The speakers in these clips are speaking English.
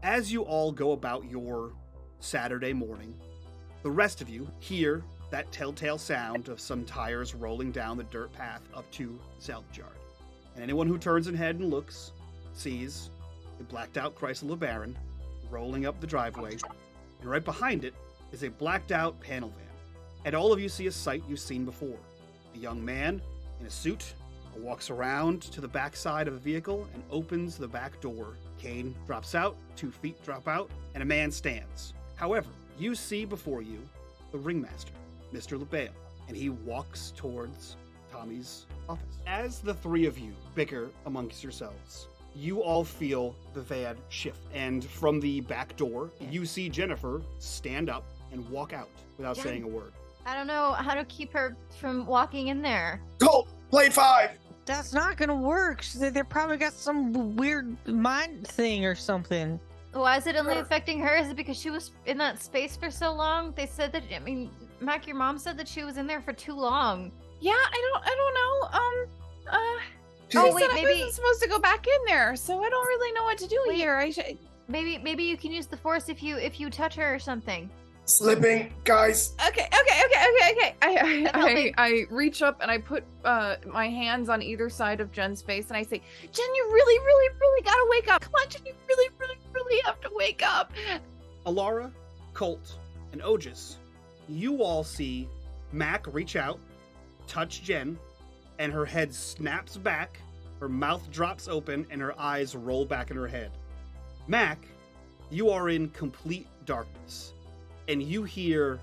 As you all go about your Saturday morning, the rest of you hear that telltale sound of some tires rolling down the dirt path up to Zeldyard. And anyone who turns ahead and looks sees a blacked out Chrysler LeBaron rolling up the driveway, and right behind it is a blacked out panel van. And all of you see a sight you've seen before. A young man in a suit walks around to the back side of the vehicle and opens the back door. Cane drops out, 2 feet drop out, and a man stands. However, you see before you the ringmaster, Mr. LeBale, and he walks towards Tommy's office. As the 3 of you bicker amongst yourselves, you all feel the van shift, and from the back door, you see Jennifer stand up and walk out without saying a word. I don't know how to keep her from walking in there. Colt, play 5! That's not gonna work. They probably got some weird mind thing or something. Why is it only affecting her? Is it because she was in that space for so long? They said that, Mac, your mom said that she was in there for too long. Yeah, I don't know. She said I wasn't supposed to go back in there, so I don't really know what to do here. Maybe you can use the force if you touch her or something. Slipping, guys. Okay. I reach up and I put my hands on either side of Jen's face and I say, Jen, you really, really, really gotta wake up. Come on, Jen, you really, really, really have to wake up. Alara, Colt, and Otis, you all see Mac reach out, touch Jen, and her head snaps back, her mouth drops open, and her eyes roll back in her head. Mac, you are in complete darkness, and you hear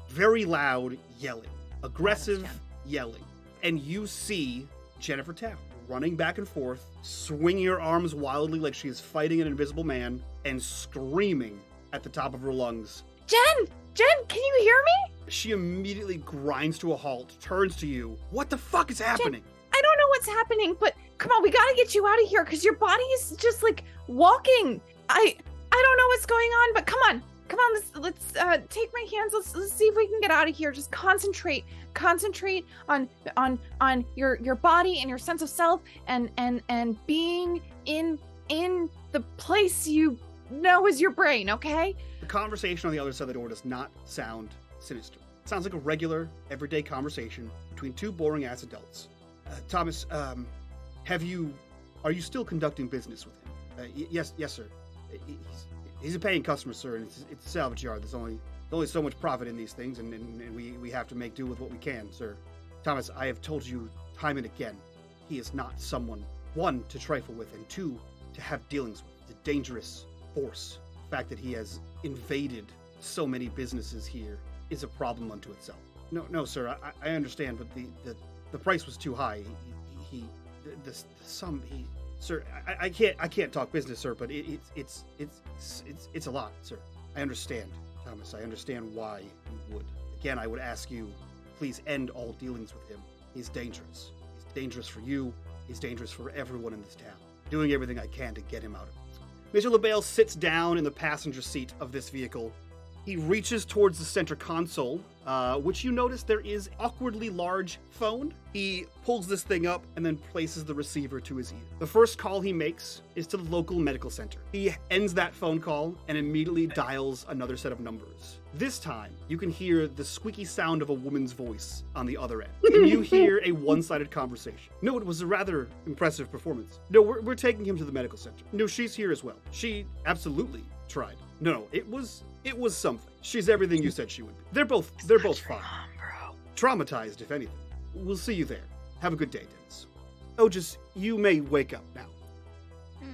very loud yelling, aggressive yelling, and you see Jennifer Town running back and forth, swinging her arms wildly like she is fighting an invisible man, and screaming at the top of her lungs. Jen, can you hear me? She immediately grinds to a halt, turns to you. What the fuck is happening? Jen, I don't know what's happening, but come on, we gotta get you out of here because your body is just like walking. I don't know what's going on, but come on, let's take my hands. Let's see if we can get out of here. Just concentrate on your body and your sense of self and being in the place you know is your brain, okay? The conversation on the other side of the door does not sound sinister. It sounds like a regular, everyday conversation between 2 boring-ass adults. Thomas, are you still conducting business with him? Yes, sir. He's a paying customer, sir, and it's a salvage yard. There's only so much profit in these things, and we have to make do with what we can, sir. Thomas, I have told you time and again, he is not someone, 1, to trifle with, and 2, to have dealings with. He's a dangerous force. The fact that he has invaded so many businesses here is a problem unto itself. No, sir, I understand, but the price was too high. Sir, I can't talk business, sir, but it's a lot, sir. I understand, Thomas. I understand why you would. Again, I would ask you, please end all dealings with him. He's dangerous. He's dangerous for you. He's dangerous for everyone in this town. Doing everything I can to get him out of it. Mr. LeBale sits down in the passenger seat of this vehicle. He reaches towards the center console, which you notice there is awkwardly large phone. He pulls this thing up and then places the receiver to his ear. The first call he makes is to the local medical center. He ends that phone call and immediately dials another set of numbers. This time, you can hear the squeaky sound of a woman's voice on the other end. And you hear a one-sided conversation. No, it was a rather impressive performance. No, we're taking him to the medical center. No, she's here as well. She absolutely tried. No, it was something. She's everything you said she would be. They're both fine. Traumatized, if anything. We'll see you there. Have a good day, Dennis. Otis, you may wake up now.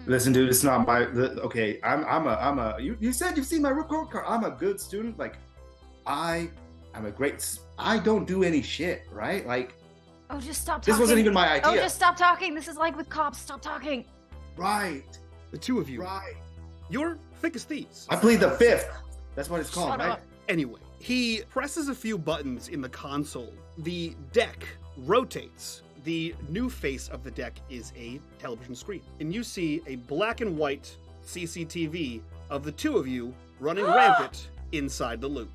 Listen, dude, it's not my. Okay, I'm a. You said you've seen my report card. I'm a good student. Like, I'm a great. I don't do any shit, right? Like. Oh, just stop talking. This wasn't even my idea. Oh, just stop talking. This is like with cops. Stop talking. Right. The 2 of you. Right. You're thick as thieves. I plead the 5th. That's what it's called, Shut right? up. Anyway, he presses a few buttons in the console. The deck rotates. The new face of the deck is a television screen. And you see a black and white CCTV of the 2 of you running rampant inside the loop.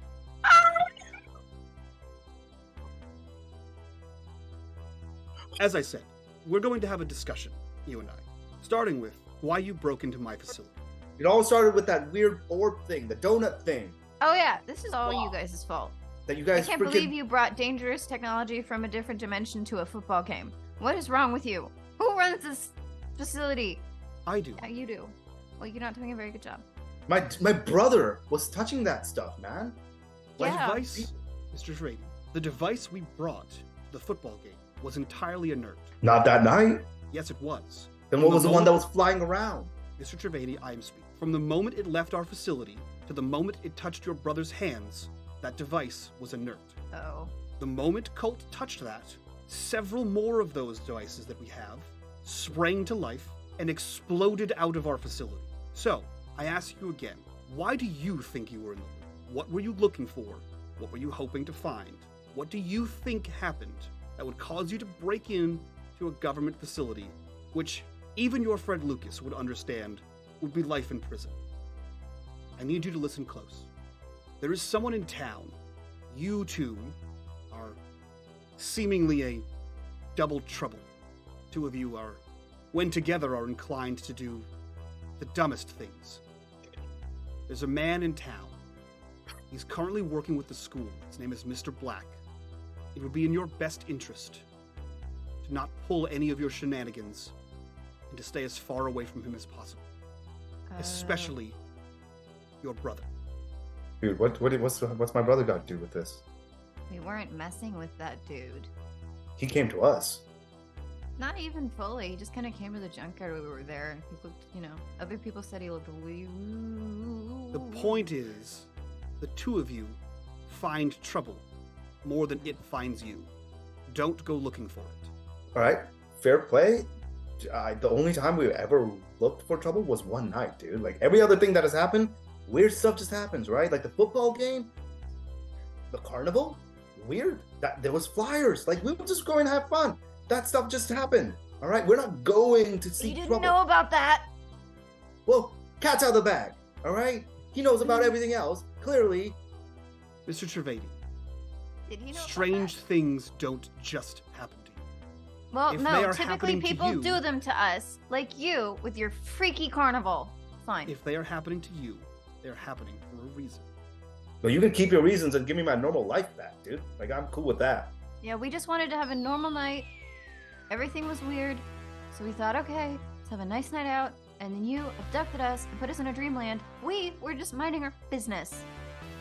As I said, we're going to have a discussion, you and I, starting with why you broke into my facility. It all started with that weird orb thing, the donut thing. Oh yeah, this is all you guys' fault. That you I guys can't believe you brought dangerous technology from a different dimension to a football game. What is wrong with you? Who runs this facility? I do. Yeah, you do. Well, you're not doing a very good job. My brother was touching that stuff, man. My Yeah. device, Mr. Drayden, the device we brought to the football game was entirely inert. Not that night. Yes, it was. Then From what was the one moment- that was flying around? Mr. Trevady, I am speaking. From the moment it left our facility to the moment it touched your brother's hands, that device was inert. Oh. The moment Colt touched that, several more of those devices that we have sprang to life and exploded out of our facility. So, I ask you again, why do you think you were in the loop? What were you looking for? What were you hoping to find? What do you think happened that would cause you to break in to a government facility, which even your friend Lucas would understand would be life in prison? I need you to listen close. There is someone in town. You two are seemingly a double trouble. Two of you are, when together, are inclined to do the dumbest things. There's a man in town. He's currently working with the school. His name is Mr. Black. It would be in your best interest to not pull any of your shenanigans and to stay as far away from him as possible. Especially your brother. Dude, what's my brother got to do with this? We weren't messing with that dude. He came to us. Not even fully. He just kind of came to the junkyard when we were there. He looked, other people said he looked weird. The point is, the two of you find trouble more than it finds you. Don't go looking for it. All right, fair play. The only time we ever looked for trouble was one night, dude. Like every other thing that has happened, weird stuff just happens, right? Like the football game, the carnival, weird. That there was flyers. Like we were just going to have fun. That stuff just happened. All right, we're not going to You seek didn't trouble. know about that. Well, cat's out of the bag. All right, he knows about everything else. Clearly, Mr. Trevady, Did you know about strange that? things don't just happen to you. Well, if they no. are Typically, happening to people you- do them to us, like you with your freaky carnival. Fine. If they are happening to you, they're happening for a reason. but you can keep your reasons and give me my normal life back, dude. Like I'm cool with that. Yeah, we just wanted to have a normal night. Everything was weird, so we thought, okay, let's have a nice night out. And then you abducted us and put us in a dreamland. We were just minding our business.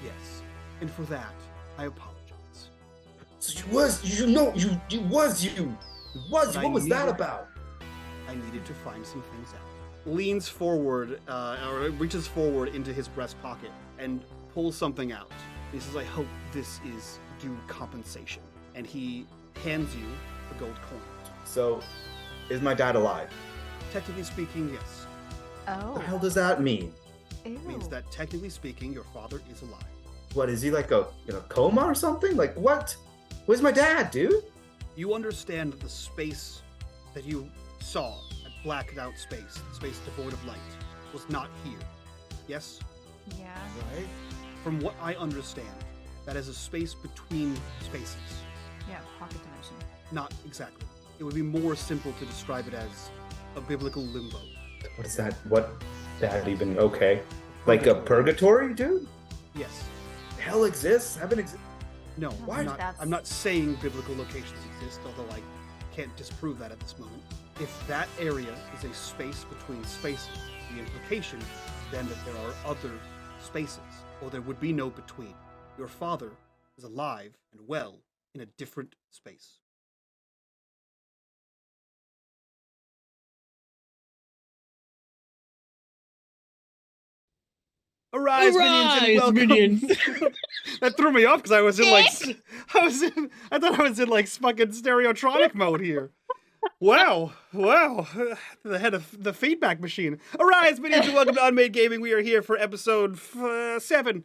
Yes. And for that, I apologize. So you was you. But I What was that needed- about? I needed to find some things out. Leans forward, or reaches forward into his breast pocket and pulls something out. He says, I hope this is due compensation. And he hands you a gold coin. So, is my dad alive? Technically speaking, yes. Oh. What the hell does that mean? Ew. It means that technically speaking, your father is alive. What is he like in a coma or something? Like what? Where's my dad, dude? You understand that the space that you saw, that blacked out space, space devoid of light, was not here. Yes? Yeah. Right. From what I understand, that is a space between spaces. Yeah, pocket dimension. Not exactly. It would be more simple to describe it as a biblical limbo. What is that? What? That even okay? Like a purgatory, dude? Yes. Hell exists? Heaven exists? No, Why I'm is not, that- I'm not saying biblical locations exist, although I can't disprove that at this moment. If that area is a space between spaces, the implication is then that there are other spaces, or there would be no between. Your father is alive and well in a different space. Arise, minions, and welcome. minions. That threw me off because I was in I thought I was in like fucking stereotronic mode here. Wow, the head of the feedback machine. Arise, minions, and welcome to unMadeGaming. We are here for episode 7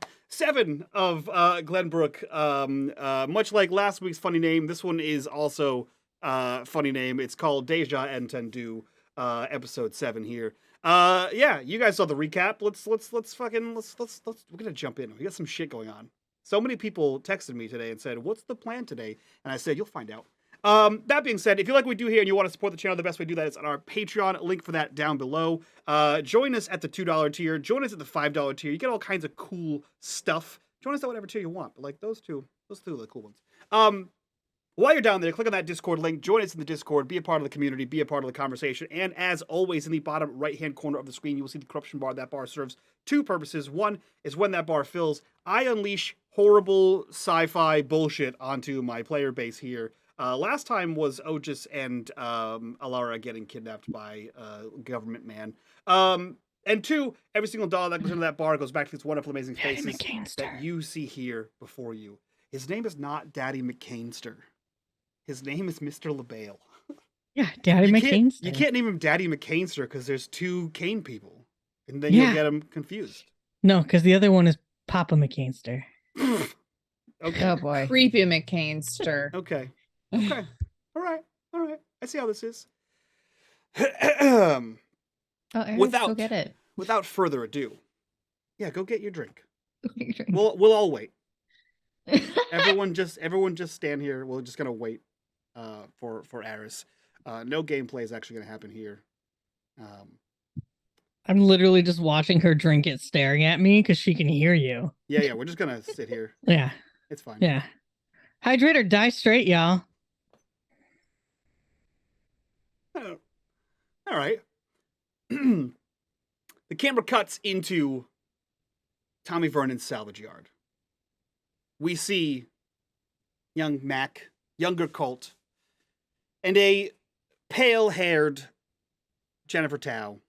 of Glenbrook. Much like last week's funny name, this one is also funny name. It's called Deja Entendu, episode 7 here. Yeah, you guys saw the recap. Let's we're gonna jump in. We got some shit going on. So many people texted me today and said, "What's the plan today?" And I said, "You'll find out." That being said, if you like what we do here and you want to support the channel, the best way to do that is on our Patreon. Link for that down below. Join us at the $2 tier. Join us at the $5 tier. You get all kinds of cool stuff. Join us at whatever tier you want. But like those two are the cool ones. While you're down there, click on that Discord link. Join us in the Discord. Be a part of the community. Be a part of the conversation. And as always, in the bottom right-hand corner of the screen, you will see the corruption bar. That bar serves two purposes. One is when that bar fills, I unleash horrible sci-fi bullshit onto my player base here. Last time was Otis and Alara getting kidnapped by a government man. And two, every single dollar that goes into that bar goes back to these wonderful, amazing faces that you see here before you. His name is not Daddy McCainster. His name is Mr. LaBelle. Yeah, Daddy McCainster. You can't name him Daddy McCainster because there's two Kane people. And then you'll get him confused. No, because the other one is Papa McCainster. Okay. Oh boy. Creepy McCainster. Okay. Okay. All right. I see how this is. Oh, Aaron, go get it. Without further ado. Yeah, go get your drink. Go get your drink. We'll all wait. Everyone just stand here. We're just gonna wait for Aris. No gameplay is actually gonna happen here. I'm literally just watching her drink it, staring at me because she can hear you. Yeah, we're just gonna sit here. Yeah. It's fine. Yeah. Hydrate or die straight, y'all. Oh. All right. The camera cuts into Tommy Vernon's salvage yard. We see young Mac, younger Colt, and a pale-haired Jennifer Tao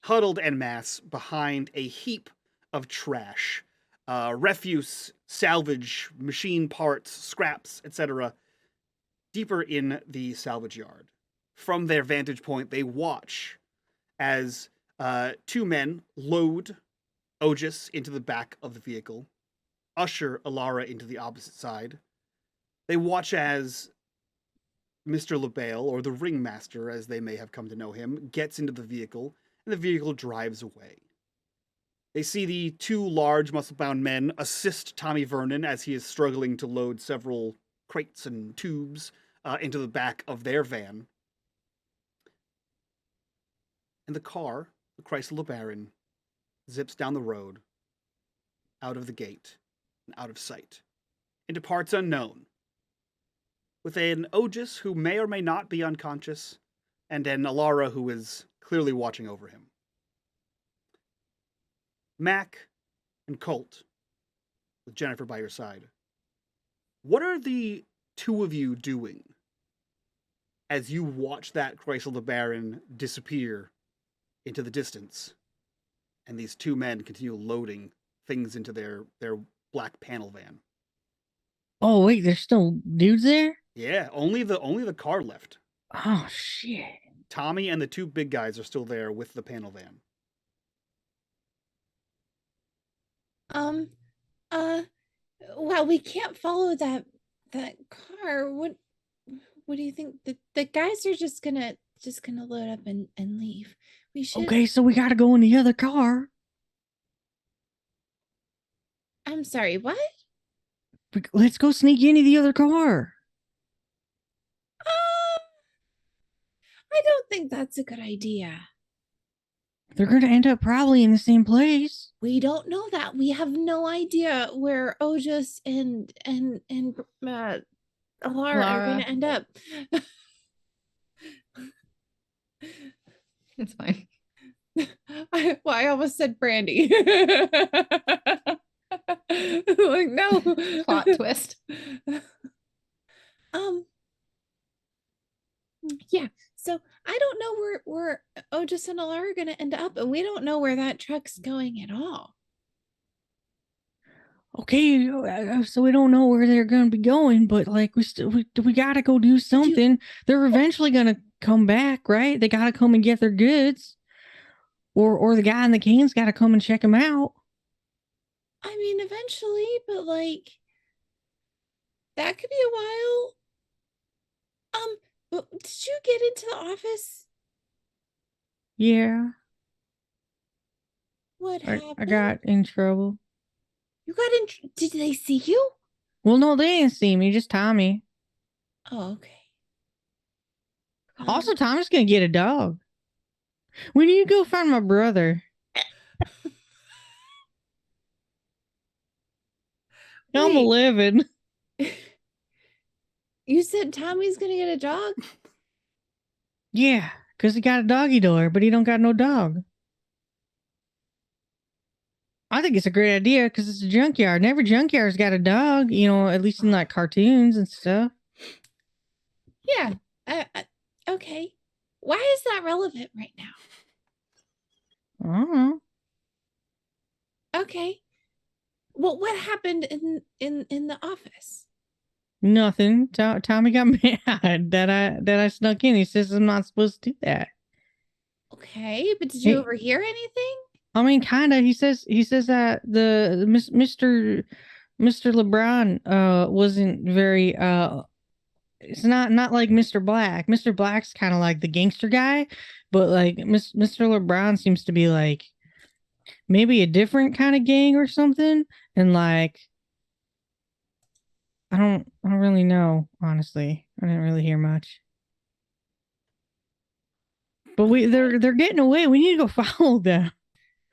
huddled en masse behind a heap of trash, refuse, salvage, machine parts, scraps, etc., deeper in the salvage yard. From their vantage point, they watch as two men load Otis into the back of the vehicle, usher Alara into the opposite side. They watch as Mr. LaBelle, or the ringmaster as they may have come to know him, gets into the vehicle, and the vehicle drives away. They see the two large, muscle-bound men assist Tommy Vernon as he is struggling to load several crates and tubes into the back of their van. And the car, the Chrysler LeBaron, zips down the road, out of the gate, and out of sight, into parts unknown, with an Otis who may or may not be unconscious, and an Alara who is clearly watching over him. Mac and Colt, with Jennifer by your side, what are the two of you doing as you watch that Chrysler LeBaron disappear into the distance, and these two men continue loading things into their black panel van? Oh wait, there's still dudes there? Yeah, only the car left. Oh shit. Tommy and the two big guys are still there with the panel van. Well, we can't follow that car. What do you think? The guys are just gonna load up and leave. We should. Okay, so we gotta go in the other car. I'm sorry, what? Let's go sneak into the other car. I don't think that's a good idea. They're gonna end up probably in the same place. We don't know that. We have no idea where Otis and Alara are going to end up. It's fine. I almost said Brandy. Like, no. Plot twist. Yeah. So I don't know where Otis and Alara are going to end up, and we don't know where that truck's going at all. Okay, so we don't know where they're gonna be going, but like we gotta go do something. They're eventually gonna come back, right? They gotta come and get their goods, or the guy in the cane's gotta come and check them out. I mean, eventually, but like that could be a while. But did you get into the office? Yeah. What happened? I got in trouble. You got in. Did they see you? Well, no, they didn't see me, just Tommy. Oh, okay. Also, Tommy's gonna get a dog. We need to go find my brother. I'm Wait. 11. You said Tommy's gonna get a dog? Yeah, because he got a doggy door, but he don't got no dog. I think it's a great idea because it's a junkyard, and every junkyard's got a dog, at least in like cartoons and stuff. Yeah. Okay. Why is that relevant right now? I don't know. Okay. Well, what happened in the office? Nothing. Tommy got mad that I snuck in. He says I'm not supposed to do that. Okay, but did you Hey. overhear anything? I mean, kind of. He says that the Mr. LeBron wasn't very it's not like Mr. Black. Mr. Black's kind of like the gangster guy, but like Mr. LeBron seems to be like maybe a different kind of gang or something. And like I don't really know, honestly. I didn't really hear much. But they're getting away. We need to go follow them.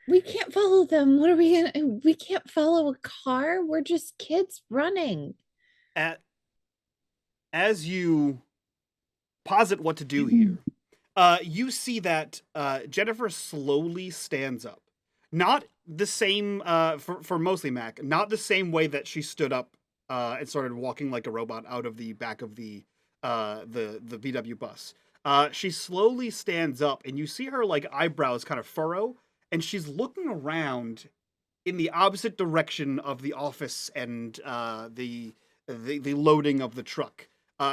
We can't follow them. What are we gonna? We can't follow a car. We're just kids running. As you posit what to do here, you see that Jennifer slowly stands up. Not the same for mostly Mac. Not the same way that she stood up and started walking like a robot out of the back of the VW bus. She slowly stands up, and you see her like eyebrows kind of furrow, and she's looking around in the opposite direction of the office and the loading of the truck.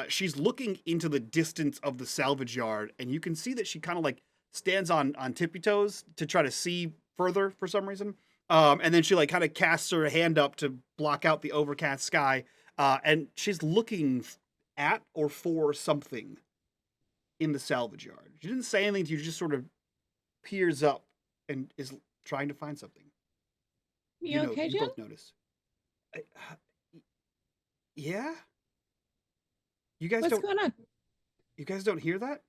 She's looking into the distance of the salvage yard, and you can see that she kind of like stands on tippy toes to try to see further for some reason. And then she like kind of casts her hand up to block out the overcast sky, and she's looking at or for something in the salvage yard. She didn't say anything to you, just sort of peers up and is trying to find something. You okay, you Jen? both notice. Yeah? You guys What's going on? You guys don't hear that?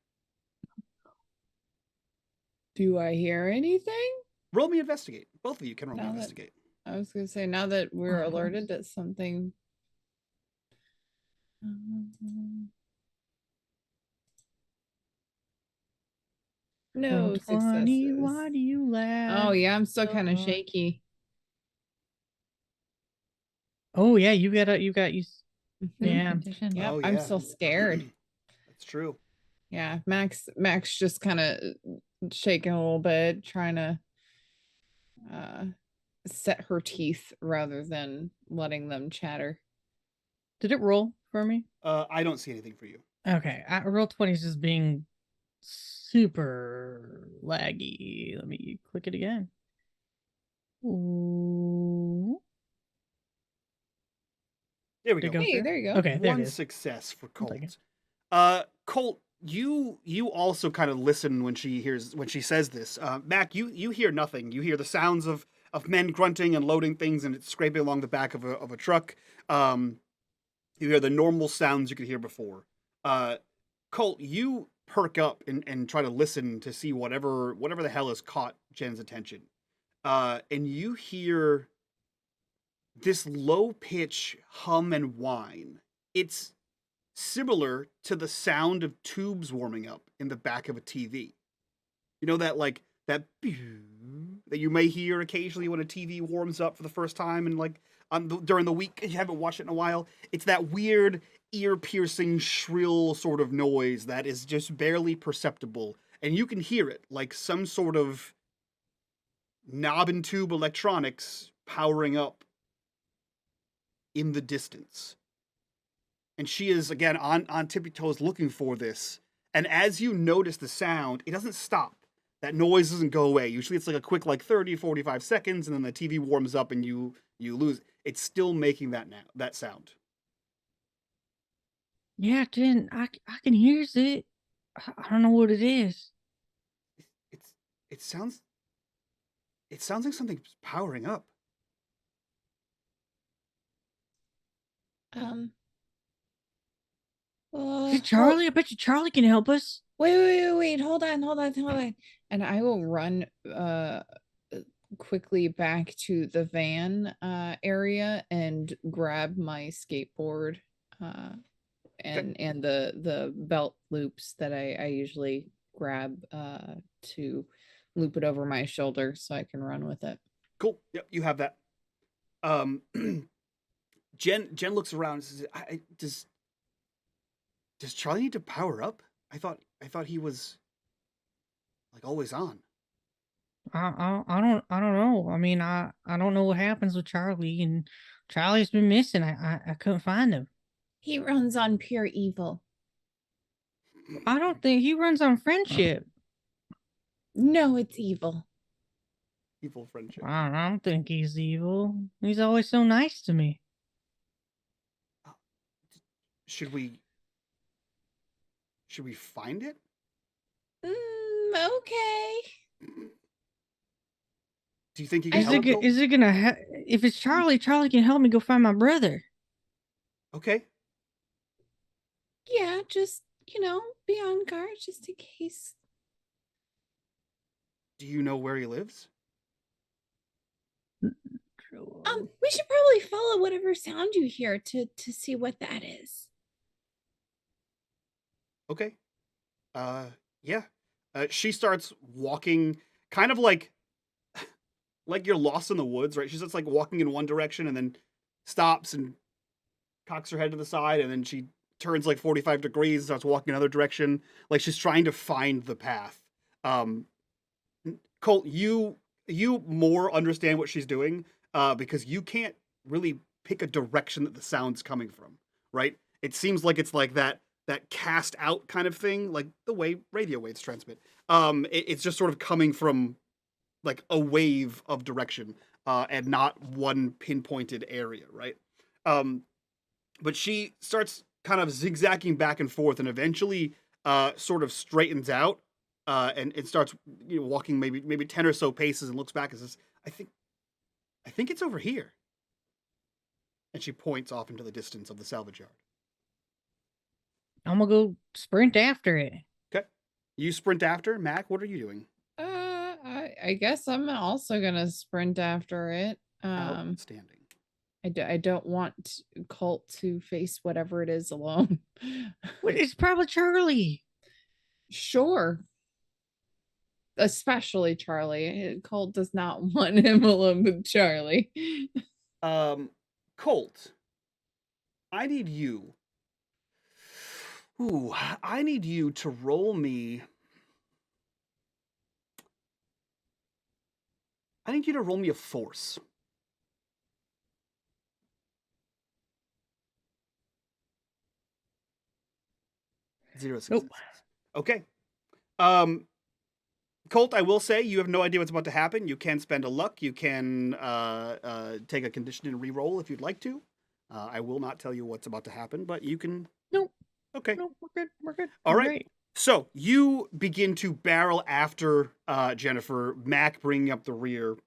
Do I hear anything? Roll me investigate. Both of you can roll me Now that- investigate. I was gonna say now that we're alerted that something. No 20, successes. why do you laugh? Oh yeah, I'm still kind of so shaky. Oh yeah, you got you. Yeah. Condition. Yep, Oh, I'm yeah. still scared. That's true. Yeah, Max just kind of shaking a little bit, trying to set her teeth rather than letting them chatter. Did it roll for me? I don't see anything for you. Okay, roll 20 is just being super laggy. Let me click it again. Ooh. There we Did it go. go Hey, through? there you go. Okay, there it One is. success for I'll take Colt. Colt, you also kind of listen when she says this. Mac, you hear nothing. You hear the sounds of men grunting and loading things, and it's scraping along the back of a truck. You hear the normal sounds you could hear before. Colt, you perk up and try to listen to see whatever the hell has caught Jen's attention. And you hear this low pitch hum and whine. It's similar to the sound of tubes warming up in the back of a TV. You know that like that you may hear occasionally when a TV warms up for the first time and like during the week and you haven't watched it in a while. It's that weird ear-piercing shrill sort of noise that is just barely perceptible, and you can hear it like some sort of knob and tube electronics powering up in the distance. And she is again on tippy toes looking for this. And as you notice the sound, it doesn't stop. That noise doesn't go away. Usually it's like a quick like 30, 45 seconds, and then the TV warms up and you lose. It's still making that sound. Yeah, Jen, I can hear it. I don't know what it is. It sounds like something's powering up. Is it Charlie? I bet you Charlie can help us. Wait. Hold on. And I will run quickly back to the van area and grab my skateboard and the belt loops that I usually grab to loop it over my shoulder so I can run with it. Cool. Yep, you have that. Jen looks around and says, does Charlie need to power up? I thought he was like always on. I don't know. I mean, I don't know what happens with Charlie, and Charlie's been missing. I couldn't find him. He runs on pure evil. I don't think he runs on friendship. No, it's evil. Evil friendship. I don't think he's evil. He's always so nice to me. Should we find it? Okay. Do you think he can help? Is it gonna? If it's Charlie, Charlie can help me go find my brother. Okay. Yeah, just be on guard just in case. Do you know where he lives? We should probably follow whatever sound you hear to see what that is. Okay. Yeah. She starts walking, kind of like you're lost in the woods, right? She's just like walking in one direction and then stops and cocks her head to the side, and then she turns like 45 degrees, starts walking another direction, like she's trying to find the path. Colt, you more understand what she's doing because you can't really pick a direction that the sound's coming from, right? It seems like it's like that cast out kind of thing, like the way radio waves transmit. It's just sort of coming from like a wave of direction and not one pinpointed area, right? But she starts kind of zigzagging back and forth and eventually sort of straightens out and starts walking maybe 10 or so paces and looks back and says, I think it's over here. And she points off into the distance of the salvage yard. I'm gonna go sprint after it. Okay. You sprint after. Mac, what are you doing? I guess I'm also gonna sprint after it. Outstanding. I don't want Colt to face whatever it is alone. It's probably Charlie. Sure. Especially Charlie. Colt does not want him alone with Charlie. Colt, I need you. I need you to roll me. I need you to roll me a force. 0 successes. Nope. Okay. Colt, I will say you have no idea what's about to happen. You can spend a luck. You can take a condition and re-roll if you'd like to. I will not tell you what's about to happen, but you can. Nope. Okay. Nope, we're good. We're good. All right. Great. So you begin to barrel after Jennifer, Mac bringing up the rear.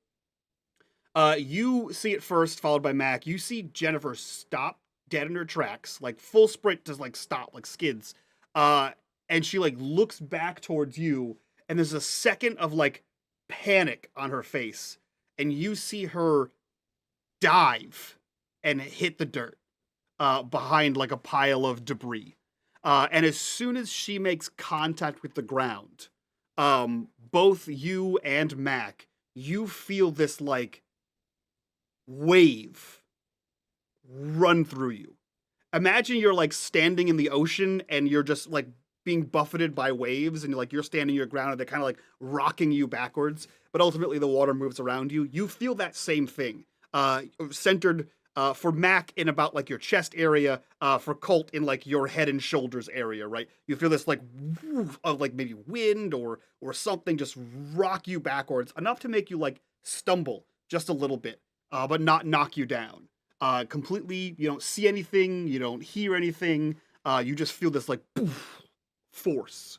You see it first, followed by Mac. You see Jennifer stop dead in her tracks, like full sprint, just like stop, like skids. And she like looks back towards you, and there's a second of like panic on her face, and you see her dive and hit the dirt behind like a pile of debris. And as soon as she makes contact with the ground, both you and Mac, you feel this like wave run through you. Imagine you're like standing in the ocean and you're just like being buffeted by waves, and you're standing your ground and they're kind of like rocking you backwards, but ultimately the water moves around you. You feel that same thing, centered for Mac in about like your chest area, for Colt in like your head and shoulders area, right? You feel this like woof of like maybe wind or something just rock you backwards enough to make you like stumble just a little bit, but not knock you down. Completely, you don't see anything, you don't hear anything, you just feel this like poof, force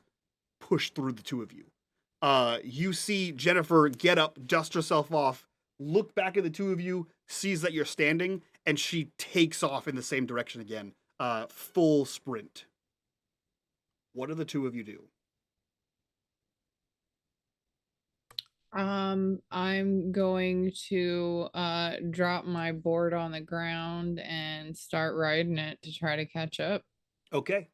push through the two of you. You see Jennifer get up, dust herself off, look back at the two of you, sees that you're standing, and she takes off in the same direction again. Full sprint. What do the two of you do? I'm going to drop my board on the ground and start riding it to try to catch up. Okay.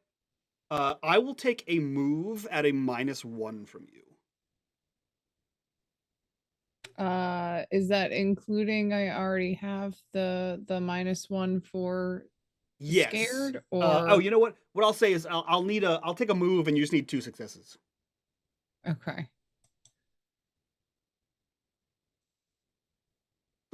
I will take a move at a -1 from you. Is that including I already have the -1 for Yes. scared Oh, or you know what? What I'll say is I'll take a move and you just need 2 successes. okay.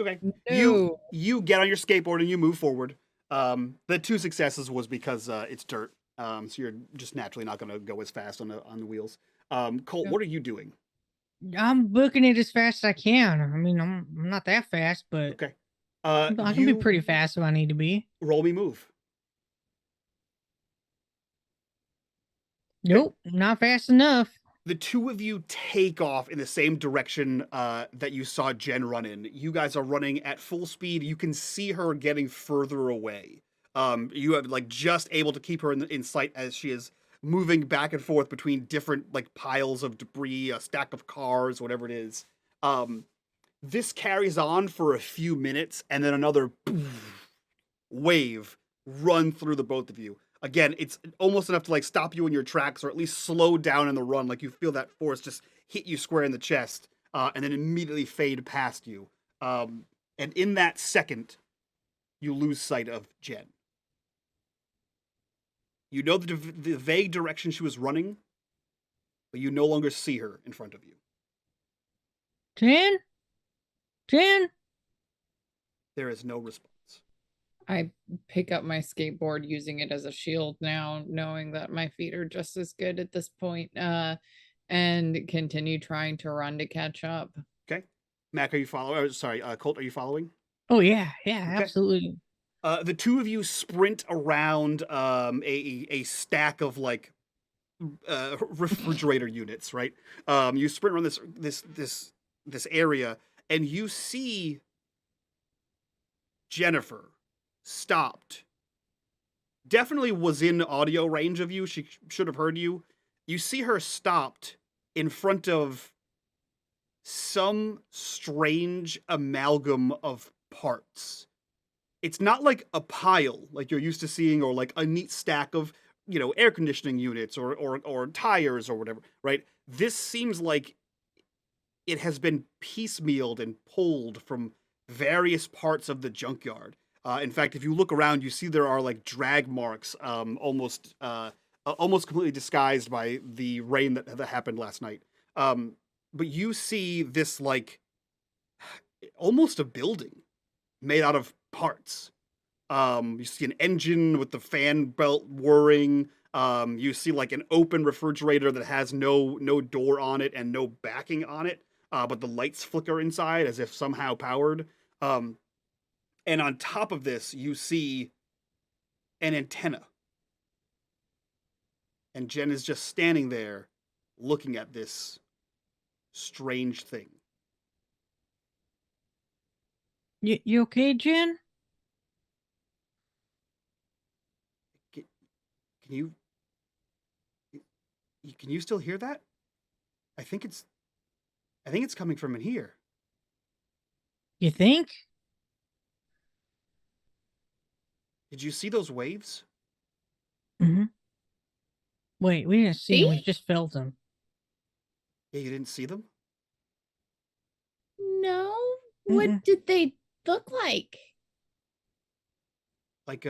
Okay. No. You get on your skateboard and you move forward. The 2 successes was because it's dirt. So you're just naturally not going to go as fast on the wheels. Colt, Yep. what are you doing? I'm booking it as fast as I can. I mean, I'm not that fast, but Okay. I can be pretty fast if I need to be. Roll me move. Nope, not fast enough. The 2 of you take off in the same direction that you saw Jen run in. You guys are running at full speed. You can see her getting further away. You have like just able to keep her in sight as she is moving back and forth between different like piles of debris, a stack of cars, whatever it is. This carries on for a few minutes, and then another wave run through the both of you. Again, it's almost enough to like stop you in your tracks or at least slow down in the run. Like you feel that force just hit you square in the chest and then immediately fade past you. And in that second, you lose sight of Jen. You know the vague direction she was running, but you no longer see her in front of you. Jen? There is no response. I pick up my skateboard using it as a shield now, knowing that my feet are just as good at this point, and continue trying to run to catch up. Okay. Mac, are you following? Sorry, Colt, are you following? Oh, yeah, Okay. absolutely. The 2 of you sprint around a stack of like refrigerator units, right? You sprint around this area, and you see Jennifer stopped. Definitely was in audio range of you. She should have heard you. You see her stopped in front of some strange amalgam of parts. It's not like a pile like you're used to seeing or like a neat stack of, you know, air conditioning units or tires or whatever, right? This seems like it has been piecemealed and pulled from various parts of the junkyard. In fact, if you look around, you see there are like drag marks, almost completely disguised by the rain that happened last night. But you see this like almost a building made out of parts. You see an engine with the fan belt whirring. You see like an open refrigerator that has no door on it and no backing on it, but the lights flicker inside as if somehow powered. And on top of this, you see an antenna. And Jen is just standing there looking at this strange thing. You okay, Jen? Can you still hear that? I think it's coming from in here. You think? Did you see those waves? Mm-hmm. Wait, we didn't see them. We just felt them. Yeah, you didn't see them? No. What did they look like? Like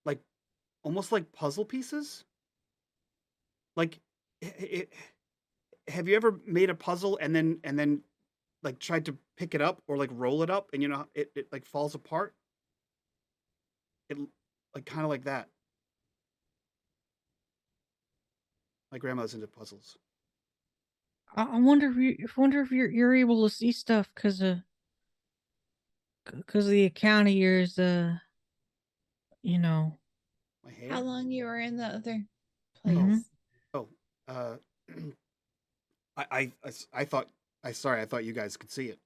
like almost like puzzle pieces? Like have you ever made a puzzle and then like tried to pick it up or like roll it up and you know it like falls apart? It like kind of like that. My grandma's into puzzles. I wonder if you're able to see stuff because the account of yours, you know. My hair? How long you were in the other place? Mhm. Oh, I thought I thought you guys could see it.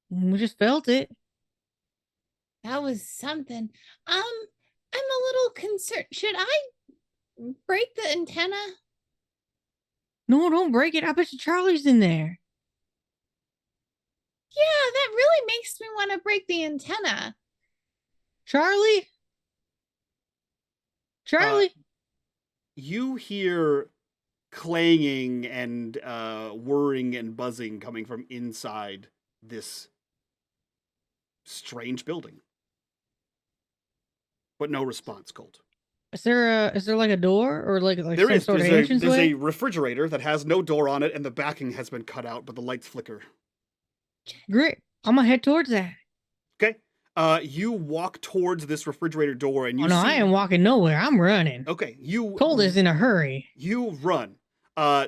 We just felt it. That was something. I'm a little concerned. Should I break the antenna? No, don't break it. I bet you Charlie's in there. Yeah, that really makes me want to break the antenna. Charlie? Charlie? You hear clanging and whirring and buzzing coming from inside this strange building. But no response, Colt. Is there like a door or like There some is. sort of There's entranceway? a refrigerator that has no door on it, and the backing has been cut out, but the lights flicker. Great. I'm gonna head towards that. Okay. You walk towards this refrigerator door, and you Oh no, see... I ain't walking nowhere. I'm running. Okay, you... Colt is in a hurry. You run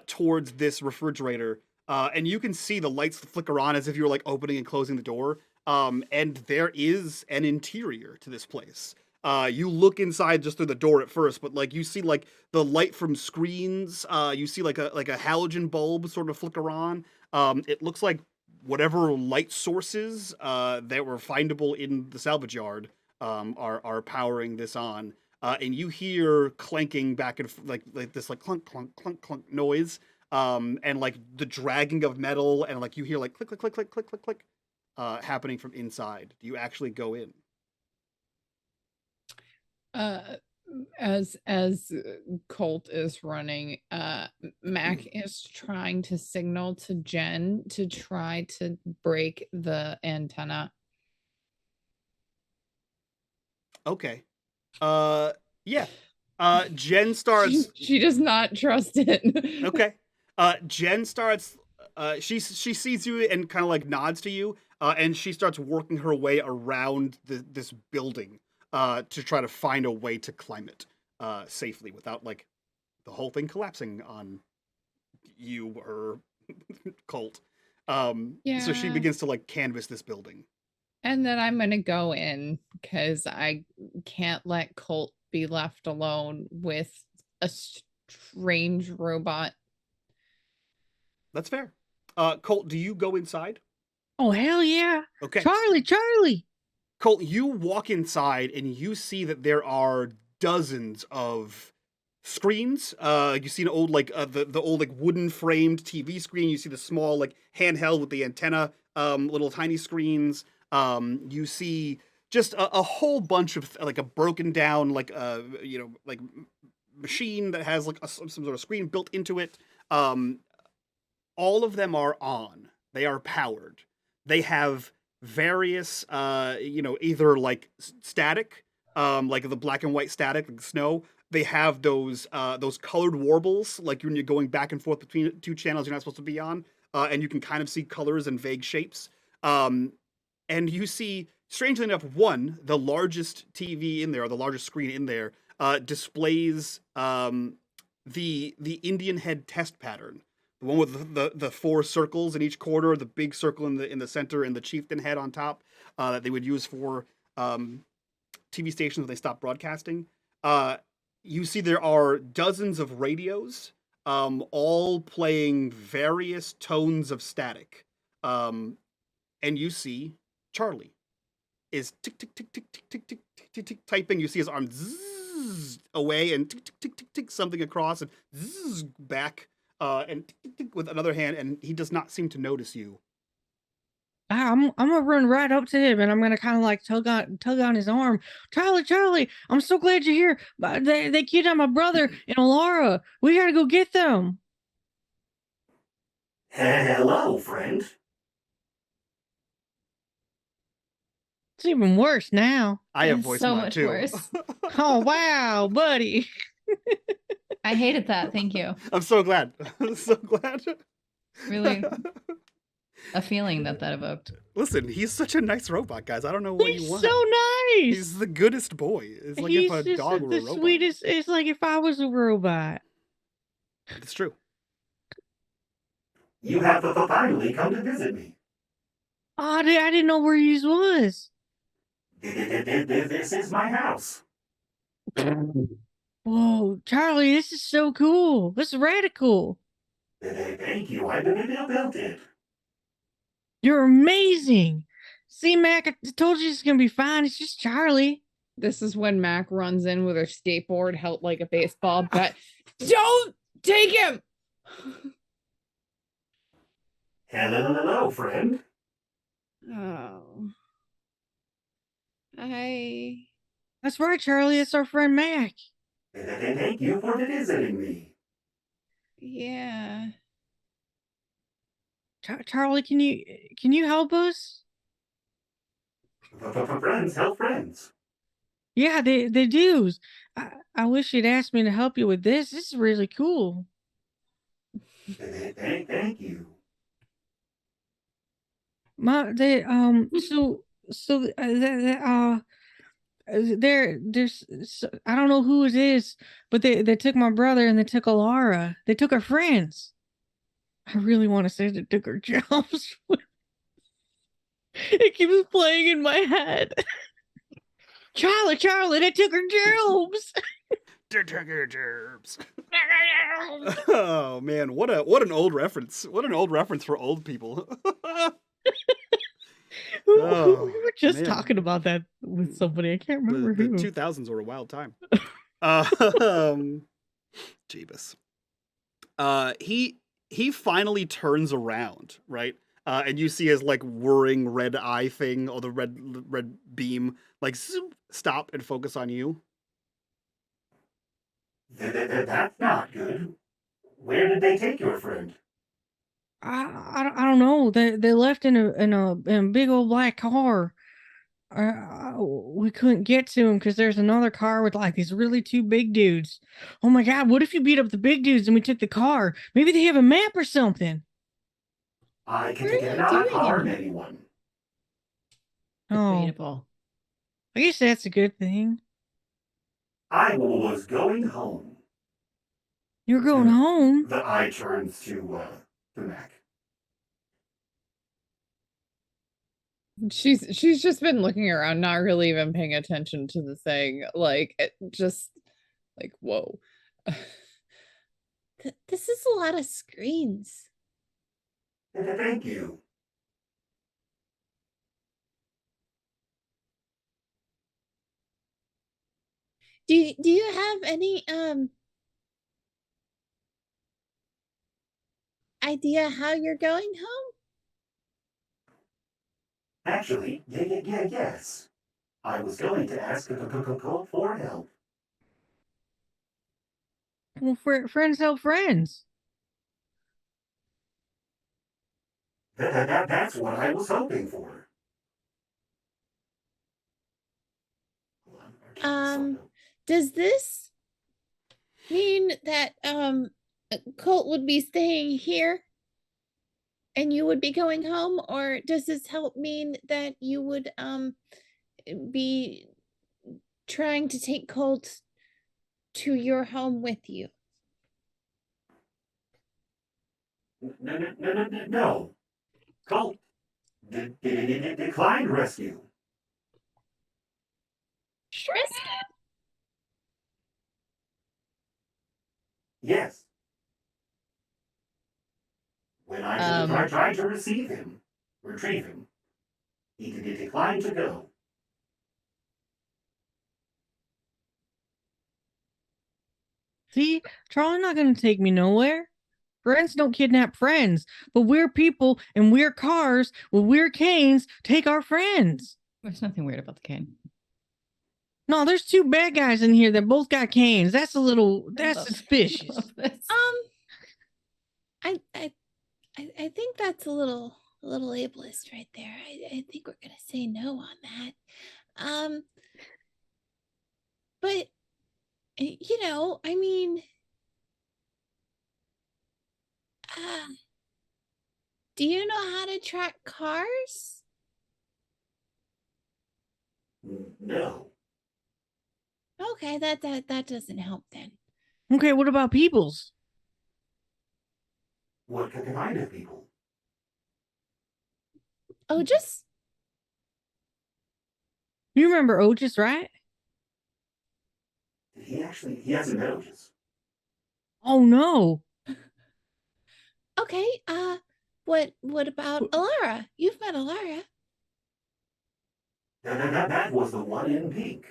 towards this refrigerator, and you can see the lights flicker on as if you were like opening and closing the door. And there is an interior to this place. You look inside just through the door at first, but like you see like the light from screens. You see like a halogen bulb sort of flicker on. It looks like whatever light sources that were findable in the salvage yard are powering this on. And you hear clanking back and like this like clunk clunk clunk clunk noise, and like the dragging of metal, and like you hear like click click click click click click click happening from inside. Do you actually go in? As Colt is running, Mac is trying to signal to Jen to try to break the antenna. Okay. Yeah. Jen starts. She does not trust it. Okay. Jen starts. She sees you and kind of like nods to you, and she starts working her way around this building to try to find a way to climb it safely without like the whole thing collapsing on you or Colt. So she begins to like canvas this building. And then I'm gonna go in because I can't let Colt be left alone with a strange robot. That's fair. Colt, do you go inside? Oh hell yeah. Okay. Charlie. Colt, you walk inside and you see that there are dozens of screens. You see an old like the old like wooden framed TV screen. You see the small like handheld with the antenna, little tiny screens. You see just a whole bunch of like a broken down like like machine that has like some sort of screen built into it. All of them are on. They are powered. They have various either like static, like the black and white static, like snow. They have those colored warbles, like when you're going back and forth between two channels you're not supposed to be on, and you can kind of see colors and vague shapes. And you see, strangely enough, the largest TV in there, or the largest screen in there, displays the Indian head test pattern. The one with the four circles in each quarter, the big circle in the center, and the chieftain head on top, that they would use for TV stations when they stopped broadcasting. You see there are dozens of radios, all playing various tones of static. And you see Charlie is tick tick tick tick tick tick tick tick tick typing. You see his arm zzz away and tick tick tick tick tick something across and zzz back. And tick, tick, with another hand, and he does not seem to notice you. I'm gonna run right up to him, and I'm gonna kind of like tug on his arm. Charlie, I'm so glad you're here. They kidnapped my brother and Alara. We gotta go get them. Hello, friend. It's even worse now. I have It's voice so mod much too. worse. Oh wow, buddy. I hated that. Thank you. I'm so glad. I'm so glad. Really a feeling that evoked. Listen, he's such a nice robot, guys. I don't know what He's you want. so nice. He's the goodest boy. It's like He's if a just dog were a the robot. sweetest. It's like if I was a robot. It's true. You have finally come to visit me. Oh, I didn't know where he was. This is my house. Whoa, Charlie, this is so cool. This is radical. Thank you. I built it. You're amazing. See, Mac, I told you it's gonna be fine. It's just Charlie. This is when Mac runs in with her skateboard held like a baseball bat. Don't take him! Hello, friend. Oh. I That's right, Charlie. It's our friend Mac. Thank you for visiting me. yeah. Charlie, can you help us? Friends help friends. Yeah, they do. I wish you'd asked me to help you with this. This is really cool. Thank you. They there's I don't know who it is, but they took my brother and they took Alara. They took our friends. I really want to say they took our jobs. It keeps playing in my head. Charlie, they took our jobs. They took your gerbs. Oh man, what an old reference. What an old reference for old people. We Oh, were just man. talking about that with somebody. I can't remember The who. 2000s were a wild time. Jeebus. He finally turns around, right? And you see his like whirring red eye thing, or the red beam, like zoop, stop and focus on you. That's not good. Where did they take your friend? I don't know. They left in a big old black car. We couldn't get to him because there's another car with like these really two big dudes. Oh my God! What if you beat up the big dudes and we took the car? Maybe they have a map or something. I What are you cannot doing harm here? anyone. Oh, Debatable. I guess that's a good thing. I was going home. You're going home. The eye turns to Mac. She's just been looking around, not really even paying attention to the thing. Like it just like whoa. This is a lot of screens. Thank you. Do you have any idea how you're going home? Actually, yes. I was going to ask Colt for help. Well, friends help friends. That's what I was hoping for. Does this mean that Colt would be staying here and you would be going home, or does this help mean that you would be trying to take Colt to your home with you? No. Colt declined rescue. Rescue? Yes. When I tried to retrieve him, he declined to go. See, Charlie's not gonna take me nowhere. Friends don't kidnap friends, but we're people and we're cars with weird canes take our friends. There's nothing weird about the cane. No, there's two bad guys in here that both got canes. That's suspicious. I think that's a little ableist right there. I think we're gonna say no on that. But you know, I mean, do you know how to track cars? No. Okay, that doesn't help then. Okay, what about peoples? What kind of people? Otis? You remember Otis, right? He hasn't met Otis. Oh no. Okay, what about Alara? You've met Alara. That was the one in pink.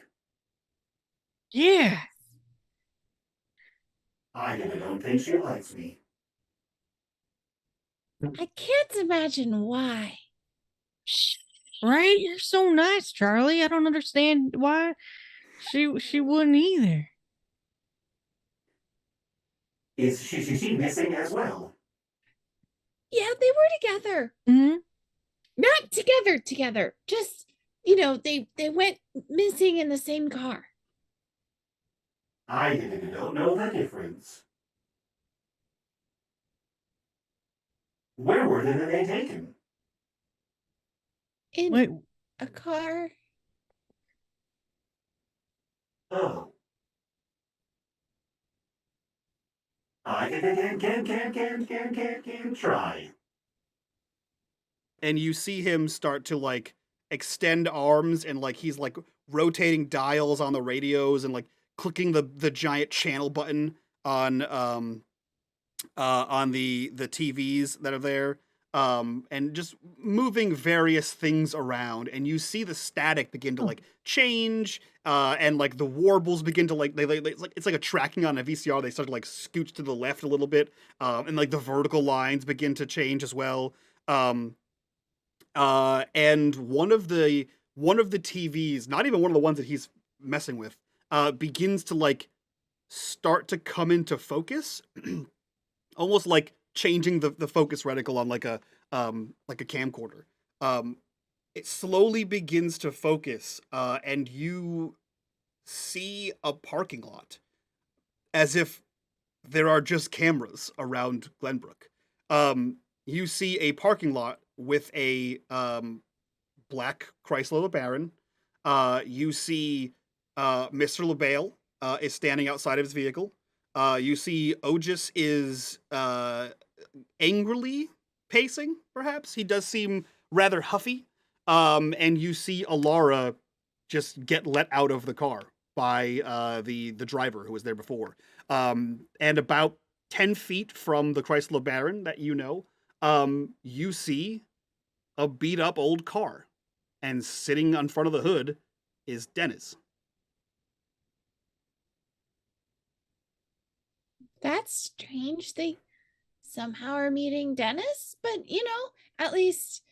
Yeah. I don't think she likes me. I can't imagine why. Right? You're so nice, Charlie. I don't understand why she wouldn't either. Is she missing as well? Yeah, they were together. Hmm. Not together. Just, they went missing in the same car. I don't know the difference. Where were they taken? In Wait, a car. Oh. I can try. And you see him start to like extend arms and like he's like rotating dials on the radios and like clicking the giant channel button on the TVs that are there, and just moving various things around, and you see the static begin to like change, and like the warbles begin to like it's like a tracking on a VCR. They start to like scooch to the left a little bit, and like the vertical lines begin to change as well. And one of the TVs, not even one of the ones that he's messing with, begins to like start to come into focus, almost like changing the focus reticle on like a camcorder. It slowly begins to focus, and you see a parking lot, as if there are just cameras around Glenbrook. You see a parking lot with a black Chrysler LeBaron. You see Mr. LeBale is standing outside of his vehicle. You see Otis is angrily pacing, perhaps. He does seem rather huffy. And you see Alara just get let out of the car by the driver who was there before. And about 10 feet from the Chrysler Baron that you see a beat up old car. And sitting in front of the hood is Dennis. That's strange. They somehow are meeting Dennis, but at least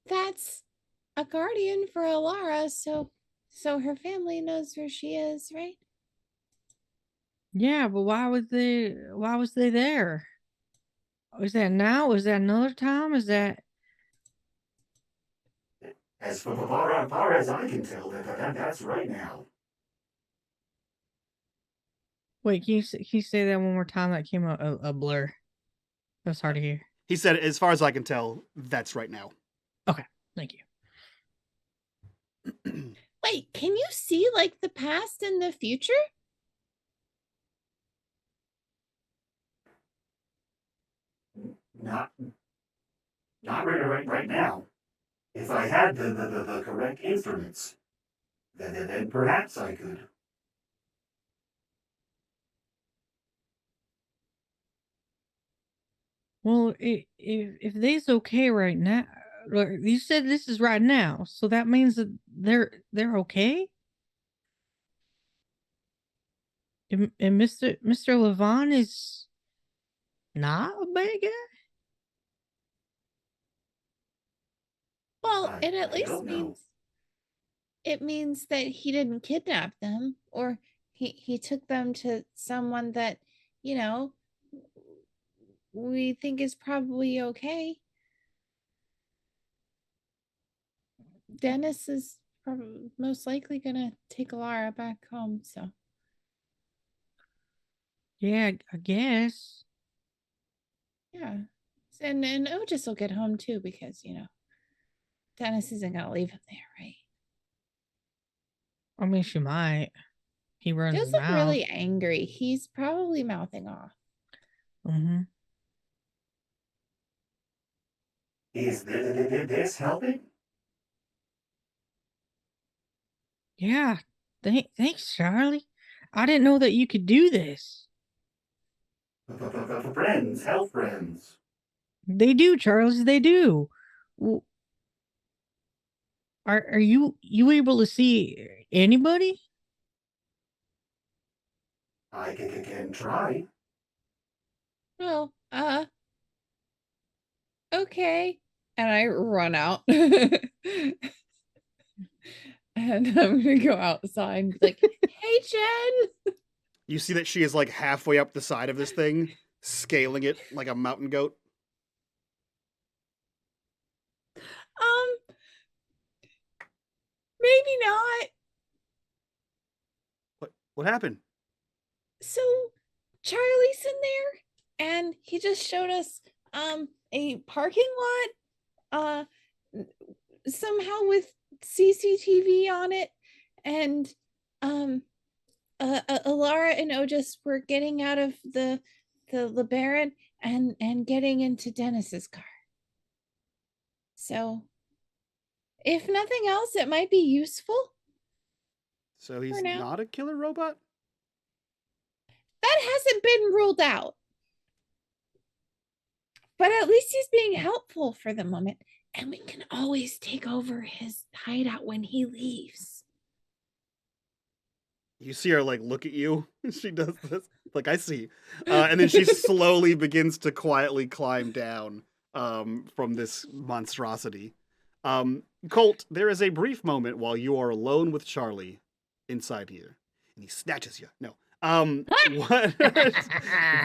that's a guardian for Alara, so her family knows where she is, right? yeah, but why was they there? Was that now? Was that another time? Is that As far as I can tell, that's right now. wait, can you say that one more time? That came out a blur. That's hard to hear. He said, as far as I can tell, that's right now. Okay, thank you. Wait, can you see like the past and the future? Not right now. If I had the correct instruments, then perhaps I could. Well, if they's okay right now, you said this is right now, so that means that they're okay. And Mr. Levon is not a bad guy. Well, it at I least don't know. means that he didn't kidnap them, or he took them to someone that, we think is probably okay. Dennis is probably most likely gonna take Alara back home, so Yeah, I guess. yeah. And Otis will get home too, because Dennis isn't gonna leave him there, right? I mean, she might. He runs his Does look mouth. really angry. He's probably mouthing off. Mm-hmm. Is this helping? Yeah. Thanks, Charlie. I didn't know that you could do this. Friends, health friends. They do, Charles. They do. Are you able to see anybody? I can try. Well, okay. And I run out. And I'm gonna go outside and be like, hey Jen. You see that she is like halfway up the side of this thing, scaling it like a mountain goat. Maybe not. What happened? So Charlie's in there and he just showed us a parking lot somehow with CCTV on it, and Alara and Otis were getting out of the LeBaron and getting into Dennis's car. So if nothing else, it might be useful. So he's For now. not a killer robot? That hasn't been ruled out. But at least he's being helpful for the moment. And we can always take over his hideout when he leaves. You see her like look at you. She does this. Like, I see. And then she slowly begins to quietly climb down from this monstrosity. Colt, there is a brief moment while you are alone with Charlie inside here. And he snatches you. No.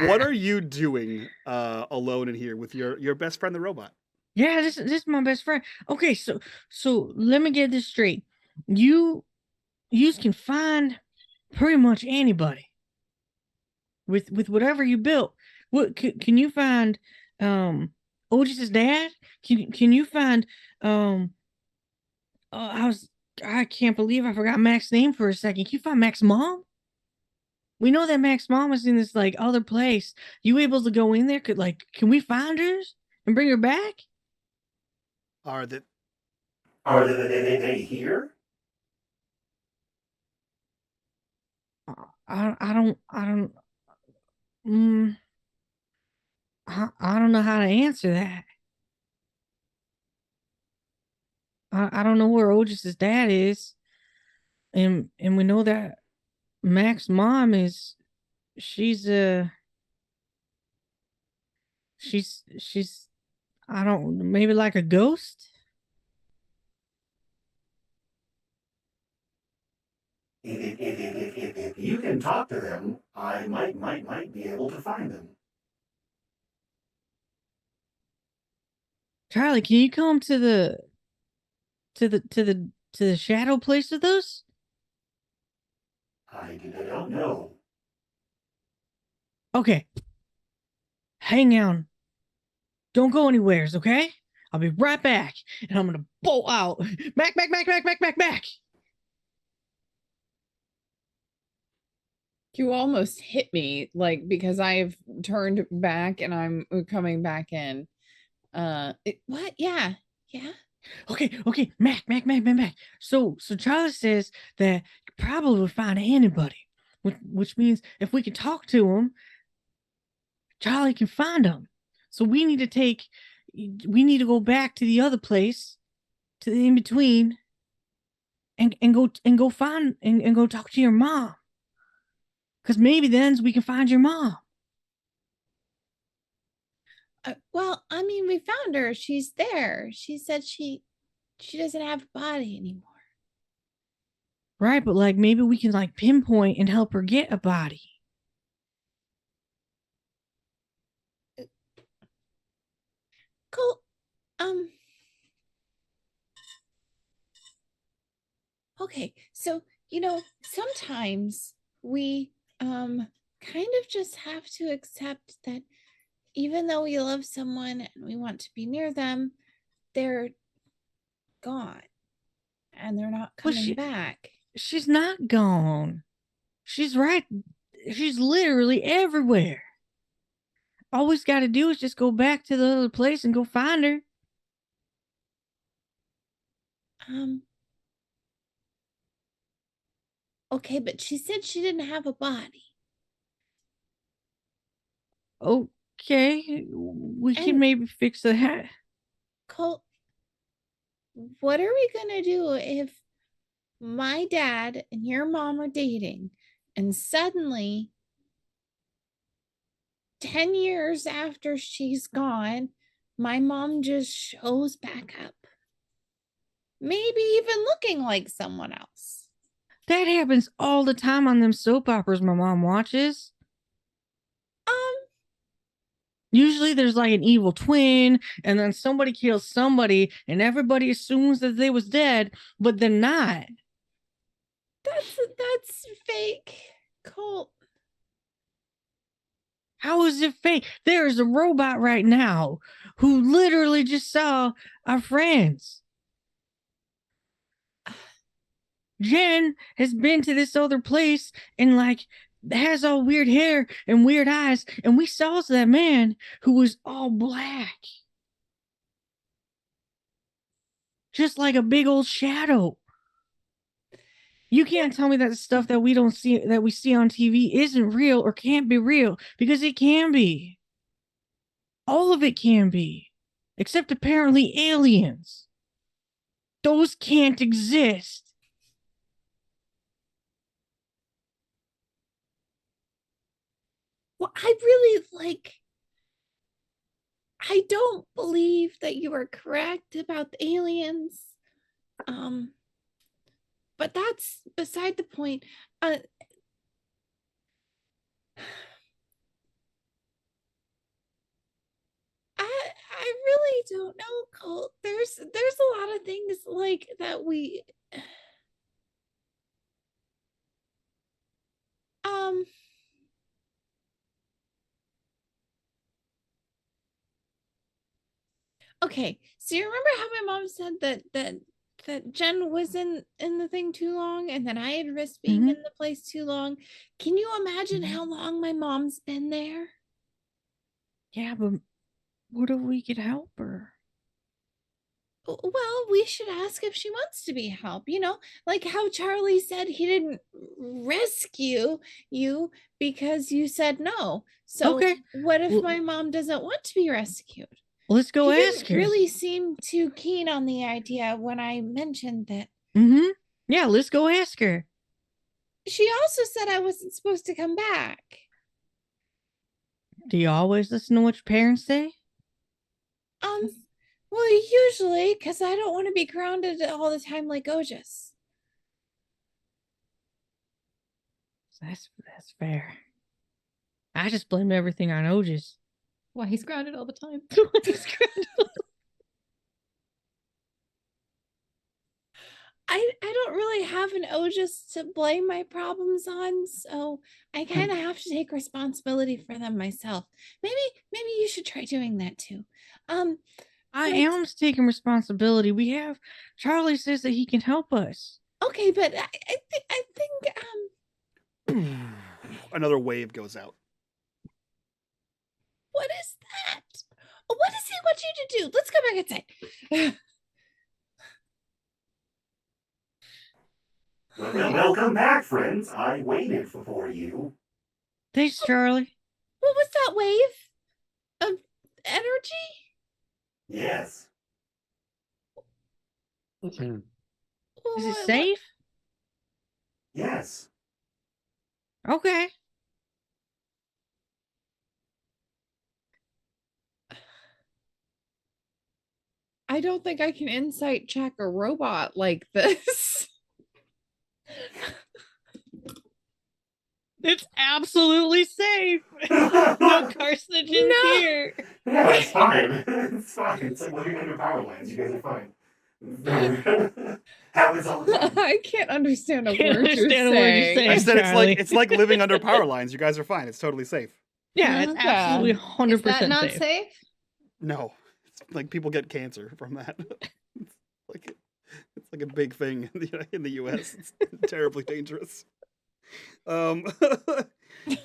What are you doing alone in here with your best friend, the robot? Yeah, this is my best friend. Okay, so let me get this straight. You can find pretty much anybody with whatever you built. What can you find? Otis's dad? Can you find? I can't believe I forgot Mac's name for a second. Can you find Mac's mom? We know that Mac's mom is in this like other place. You able to go in there? Can we find her and bring her back? Are they here? I don't know how to answer that. I don't know where Otis's dad is, and we know that Mac's mom is she's I don't, maybe like a ghost. If you can talk to them, I might be able to find them. Charlie, can you come to the shadow place with us? I don't know. Okay. Hang on. Don't go anywheres, okay? I'll be right back. And I'm gonna bolt out. Back. You almost hit me, like, because I've turned back and I'm coming back in. What? Yeah. Okay. Mac. So Charlie says that you probably would find anybody, which means if we can talk to him, Charlie can find him. So we need to go back to the other place, to the in between, and go find and go talk to your mom. Because maybe then we can find your mom. Well, I mean, we found her. She's there. She said she doesn't have a body anymore. Right, but like maybe we can like pinpoint and help her get a body. Cool. Okay, so sometimes we kind of just have to accept that even though we love someone and we want to be near them, they're gone and they're not coming back. She's not gone. She's right. She's literally everywhere. All we got to do is just go back to the other place and go find her. Okay, but she said she didn't have a body. Okay, we can maybe fix that. Colt, what are we gonna do if my dad and your mom are dating and suddenly 10 years after she's gone, my mom just shows back up. Maybe even looking like someone else. That happens all the time on them soap operas my mom watches. Usually there's like an evil twin, and then somebody kills somebody, and everybody assumes that they was dead, but they're not. That's fake, Colt. How is it fake? There is a robot right now who literally just saw our friends. Jen has been to this other place and like has all weird hair and weird eyes, and we saw that man who was all black, just like a big old shadow. You can't tell me that the stuff that we don't see, that we see on TV, isn't real or can't be real, because it can be. All of it can be, except apparently aliens. Those can't exist. Well, I don't believe that you are correct about the aliens. But that's beside the point. I really don't know, Colt. There's a lot of things like that we okay, so you remember how my mom said that Jen was in the thing too long, and that I had risked being in the place too long? Can you imagine how long my mom's been there? Yeah, but what if we could help her? Well, we should ask if she wants to be helped. You know, like how Charlie said he didn't rescue you because you said no. So Okay. what if my mom doesn't want to be rescued? Let's go She ask didn't her. really seem too keen on the idea when I mentioned that. Yeah, let's go ask her. She also said I wasn't supposed to come back. Do you always listen to what your parents say? Well, usually, because I don't want to be grounded all the time like Otis. That's fair. I just blame everything on Otis. Why he's grounded all the time. I don't really have an Otis to blame my problems on, so I kind of have to take responsibility for them myself. Maybe you should try doing that too. I am taking responsibility. We have Charlie says that he can help us. Okay, but I think Another wave goes out. what is that? What does he want you to do? Let's go back inside. Well, welcome back, friends. I waited for you. Thanks, Charlie. What was that wave of energy? Yes. Is it safe? Yes. Okay. I don't think I can insight check a robot like this. It's absolutely safe. No carcinogens here. Yeah, it's fine. It's fine. It's like living under power lines. You guys are fine. Happens all the time. I can't understand a Can't word you're understand a word you're saying. saying. I said Charlie. it's like living under power lines. You guys are fine. It's totally safe. Yeah, it's Okay. absolutely 100% Is that not safe. safe? No, it's like people get cancer from that. It's like a big thing in the U.S. It's terribly dangerous. Sorry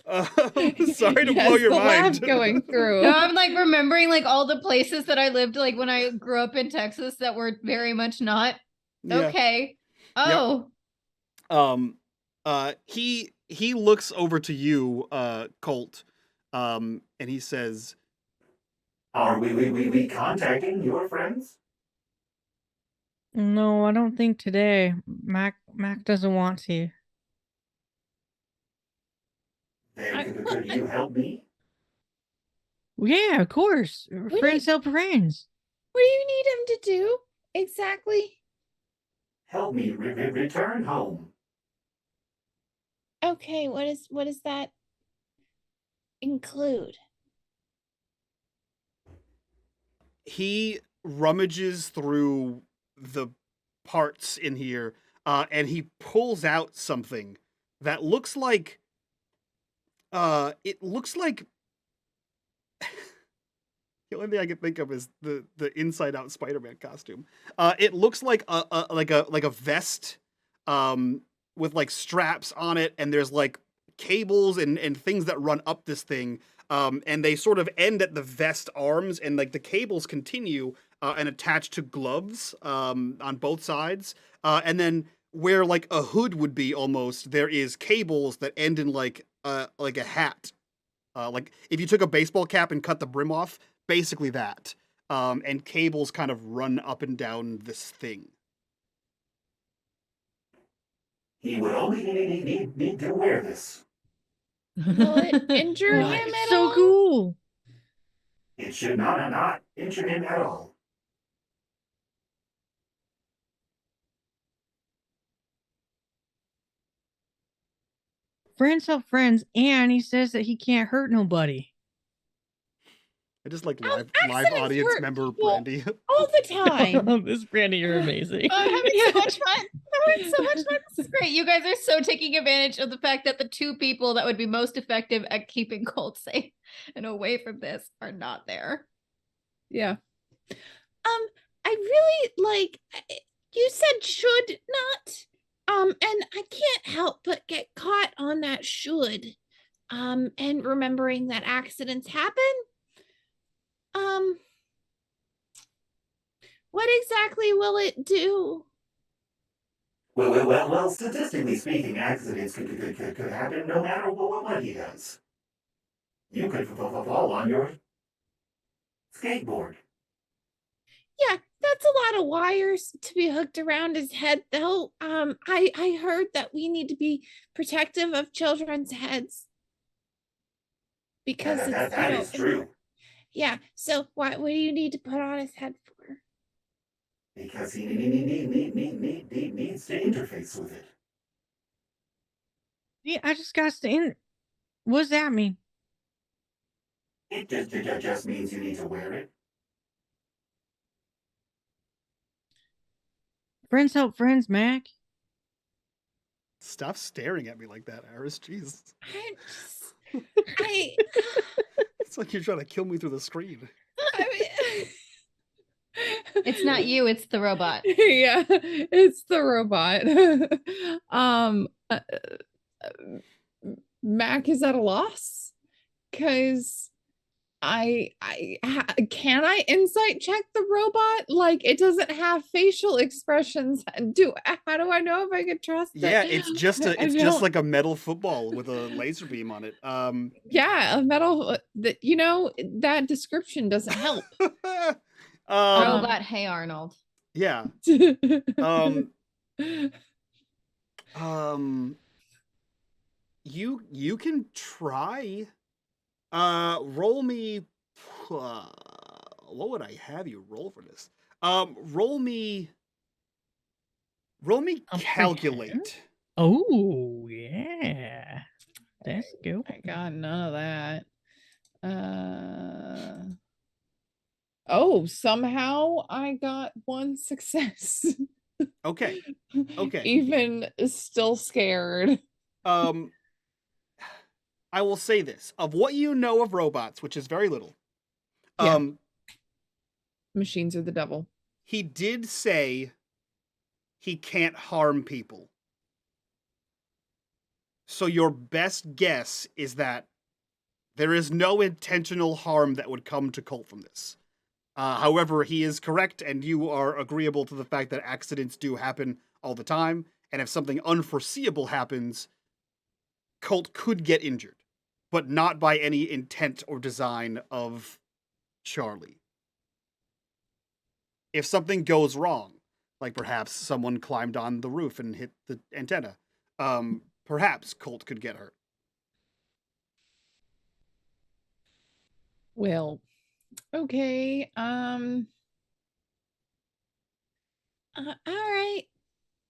to blow your the mind. laugh going through. No, I'm like remembering like all the places that I lived like when I grew up in Texas that were very much not Yeah. okay. Oh, He looks over to you, Colt, and he says, Are we contacting your friends? No, I don't think today. Mac doesn't want to. Then could you help me? Yeah, of course. do Friends help friends. What do you need him to do exactly? Help me return home. Okay, what does that include? He rummages through the parts in here, and he pulls out something that looks like it looks like the only thing I can think of is the inside out Spider-Man costume. It looks like a vest with like straps on it, and there's like cables and things that run up this thing. And they sort of end at the vest arms, and like the cables continue and attach to gloves on both sides. And then where like a hood would be almost, there is cables that end in like a hat. Like if you took a baseball cap and cut the brim off, basically that. And cables kind of run up and down this thing. He would only need to wear this. Will it injure Oh, him it's at so all? cool. It should not injure him at all. Friends help friends, and he says that he can't hurt nobody. I just like How live accidents audience hurt member people Brandy. all the time. This Brandy, you're amazing. I'm having so much fun. I'm having so much fun. This is great. You guys are so taking advantage of the fact that the two people that would be most effective at keeping Colt safe and away from this are not there. Yeah. I really like you said should not. And I can't help but get caught on that should. And remembering that accidents happen. What exactly will it do? Well, statistically speaking, accidents could happen no matter what he does. You could fall on your skateboard. Yeah, that's a lot of wires to be hooked around his head, though. I heard that we need to be protective of children's heads because it's That is true. Yeah. So what do you need to put on his head for? Because he needs to interface with it. Yeah, I just got to in. What does that mean? It just means you need to wear it. Friends help friends, Mac. Stop staring at me like that, Iris. Jeez. I It's like you're trying to kill me through the screen. mean, It's not you, it's the robot. Yeah, it's the robot. Mac is at a loss because can I insight check the robot? Like it doesn't have facial expressions. How do I know if I can trust it? Yeah, it's just like a metal football with a laser beam on it. Yeah, a metal that that description doesn't help. Robot, hey Arnold. Yeah. You can try. Roll me. What would I have you roll for this? Roll me calculate. Oh yeah, that's good. I got none of that. Oh, somehow I got one success. Okay. Even still scared. I will say this. Of what you know of robots, which is very little, Yeah. Machines are the devil. he did say he can't harm people. So your best guess is that there is no intentional harm that would come to Colt from this. However, he is correct, and you are agreeable to the fact that accidents do happen all the time, and if something unforeseeable happens, Colt could get injured, but not by any intent or design of Charlie. If something goes wrong, like perhaps someone climbed on the roof and hit the antenna, perhaps Colt could get hurt. Well, okay. All right.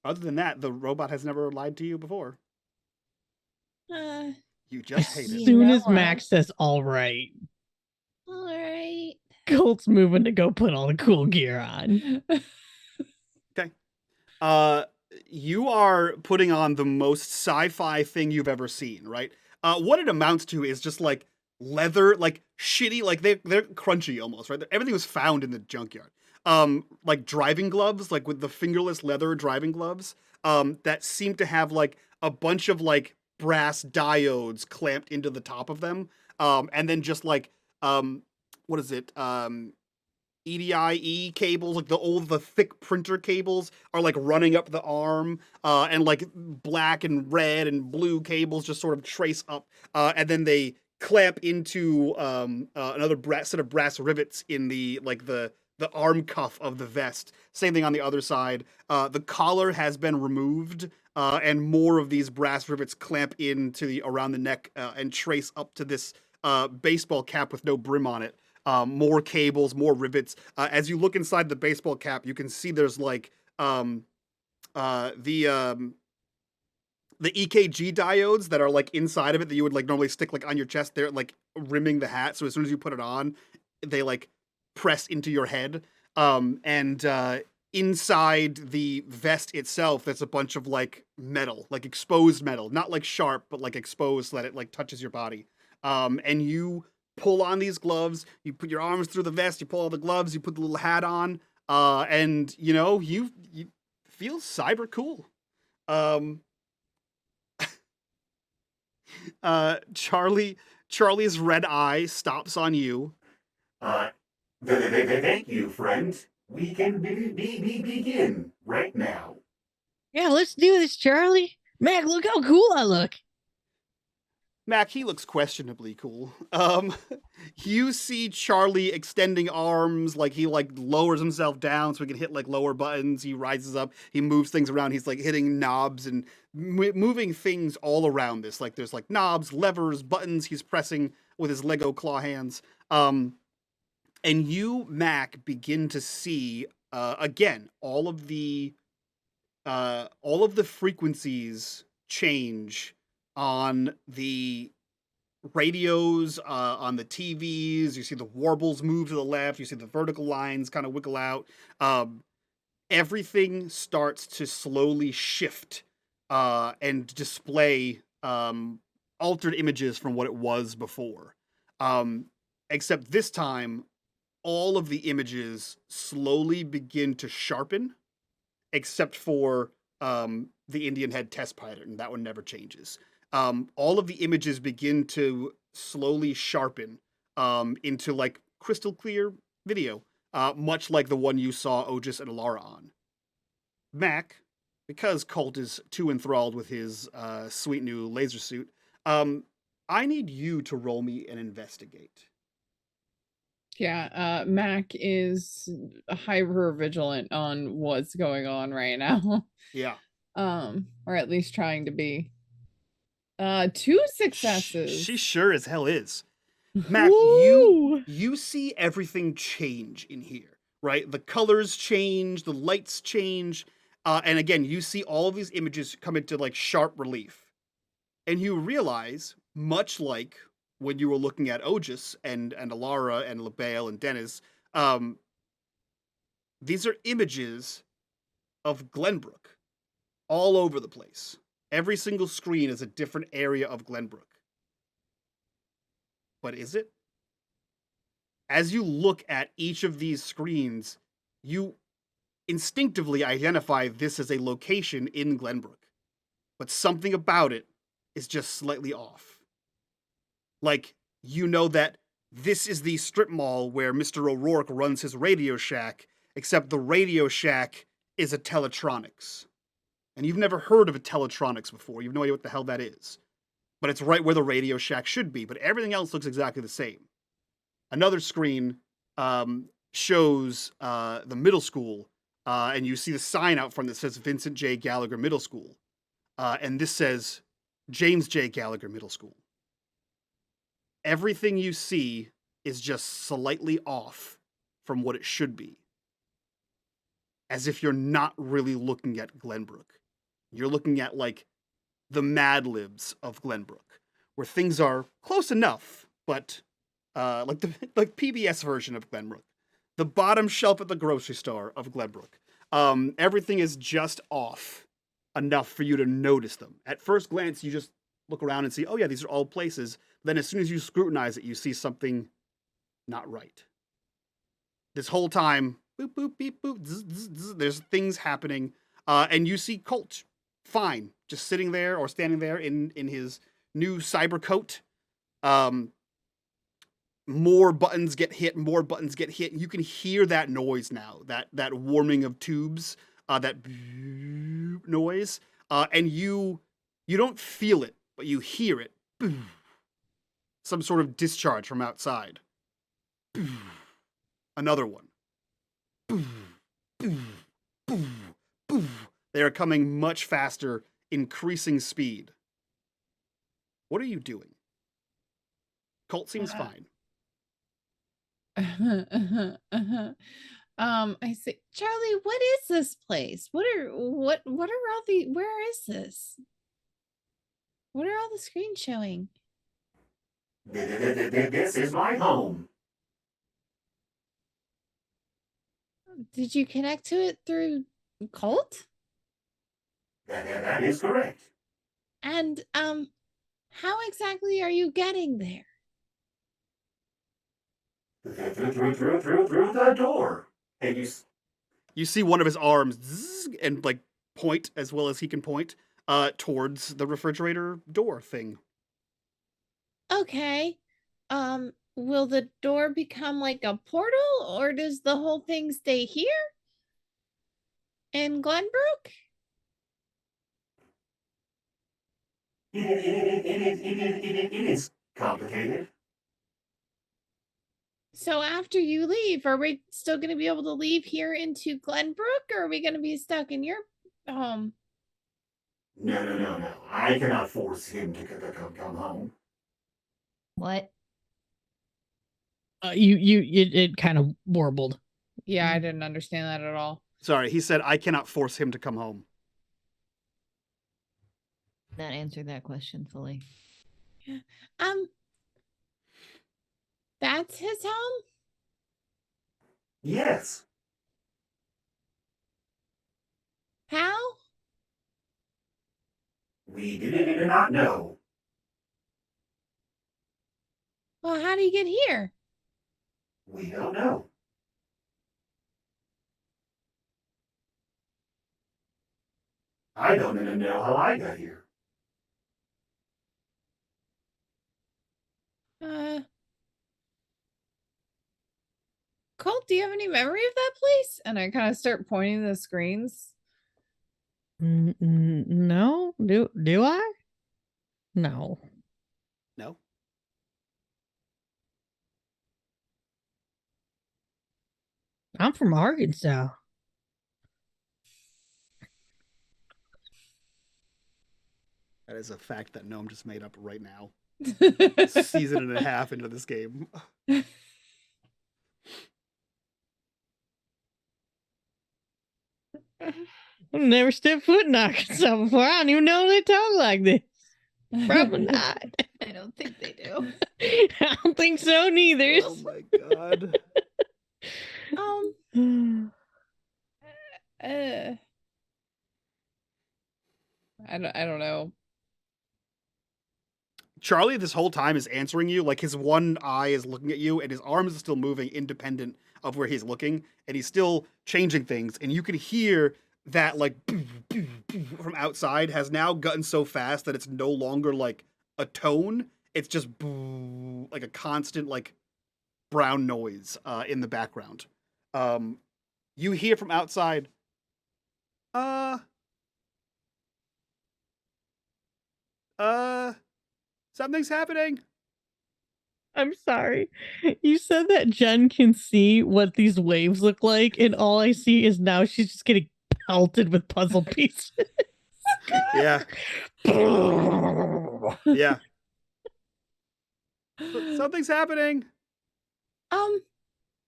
Other than that, the robot has never lied to you before. Uh, You just As hate You it. soon know as what? Max says all right, all right. Colt's moving to go put all the cool gear on. You are putting on the most sci-fi thing you've ever seen, right? What it amounts to is just like leather, like shitty, like they're crunchy almost, right? Everything was found in the junkyard. Like driving gloves, like with the fingerless leather driving gloves, that seem to have like a bunch of like brass diodes clamped into the top of them. And then just like what is it? EDIE cables, like the thick printer cables are like running up the arm, and like black and red and blue cables just sort of trace up, and then they clamp into another set of brass rivets in the arm cuff of the vest. Same thing on the other side. The collar has been removed, and more of these brass rivets clamp into around the neck and trace up to this baseball cap with no brim on it. More cables, more rivets. As you look inside the baseball cap, you can see there's like the EKG diodes that are like inside of it that you would like normally stick like on your chest. They're like rimming the hat, so as soon as you put it on, they like press into your head. And inside the vest itself, there's a bunch of like metal, like exposed metal, not like sharp, but like exposed so that it like touches your body. And you pull on these gloves, you put your arms through the vest, you pull all the gloves, you put the little hat on, and you know, you feel cyber cool. Charlie's red eye stops on you. Thank you, friend. We can begin right now. Yeah, let's do this, Charlie. Mac, look how cool I look. Mac, he looks questionably cool. You see Charlie extending arms, like he like lowers himself down so he can hit like lower buttons. He rises up, he moves things around. He's like hitting knobs and moving things all around this. Like there's like knobs, levers, buttons he's pressing with his Lego claw hands. And you, Mac, begin to see again all of the frequencies change on the radios, on the TVs. You see the warbles move to the left. You see the vertical lines kind of wiggle out. Everything starts to slowly shift and display altered images from what it was before. Except this time, all of the images slowly begin to sharpen, except for the Indian head test pattern. That one never changes. All of the images begin to slowly sharpen into like crystal clear video, much like the one you saw Otis and Alara on. Mac, because Colt is too enthralled with his sweet new laser suit, I need you to roll me an investigate. Yeah, Mac is hyper vigilant on what's going on right now. Yeah. Or at least trying to be. 2 successes. She sure as hell is. Mac, Woo! you see everything change in here, right? The colors change, the lights change, and again, you see all of these images come into like sharp relief, and you realize, much like when you were looking at Otis and Alara and LaBelle and Dennis, these are images of Glenbrook all over the place. Every single screen is a different area of Glenbrook. But is it? As you look at each of these screens, you instinctively identify this as a location in Glenbrook. But something about it is just slightly off. Like, you know that this is the strip mall where Mr. O'Rourke runs his Radio Shack, except the Radio Shack is a Teletronics. And you've never heard of a Teletronics before. You have no idea what the hell that is. But it's right where the Radio Shack should be, but everything else looks exactly the same. Another screen shows the middle school, and you see the sign out front that says Vincent J. Gallagher Middle School. And this says James J. Gallagher Middle School. Everything you see is just slightly off from what it should be. As if you're not really looking at Glenbrook. You're looking at, like, the Mad Libs of Glenbrook, where things are close enough, but like the PBS version of Glenbrook. The bottom shelf at the grocery store of Glenbrook. Everything is just off enough for you to notice them. At first glance, you just look around and see, oh yeah, these are all places. Then as soon as you scrutinize it, you see something not right. This whole time, boop, boop, beep, boop, zzz, zzz, zzz, there's things happening. And you see Colt, fine, just sitting there or standing there in his new cyber coat. More buttons get hit, more buttons get hit. You can hear that noise now, that warming of tubes, that noise. And you don't feel it, but you hear it. Some sort of discharge from outside. Another one. They are coming much faster, increasing speed. What are you doing? Colt seems fine. I say, Charlie, what is this place? What are all the, where is this? What are all the screens showing? This is my home. Did you connect to it through Colt? That is correct. And how exactly are you getting there? Through the door. And you see one of his arms zzz, and like point as well as he can point towards the refrigerator door thing. Okay. Will the door become like a portal, or does the whole thing stay here in Glenbrook? It is complicated. So after you leave, are we still going to be able to leave here into Glenbrook, or are we going to be stuck in your home? No. I cannot force him to come home. What? It kind of warbled. Yeah, I didn't understand that at all. Sorry, he said, I cannot force him to come home. That answered that question fully. That's his home? Yes. How? We did not know. Well, how do you get here? We don't know. I don't even know how I got here. Colt, do you have any memory of that place? And I kind of start pointing to the screens. No, do I? No. No? I'm from Arkansas. That is a fact that Gnome just made up right now. Season and a half into this game. I've never stepped foot in Arkansas before. I don't even know they talk like this. Probably not. I don't think they do. I don't think so neither. Oh my god. I don't know. Charlie this whole time is answering you, like his one eye is looking at you and his arms are still moving independent of where he's looking, and he's still changing things, and you can hear that like from outside has now gotten so fast that it's no longer like a tone, it's just like a constant like brown noise in the background. You hear from outside, something's happening. I'm sorry. You said that Jen can see what these waves look like, and all I see is now she's just getting pelted with puzzle pieces. Yeah. Yeah. Something's happening.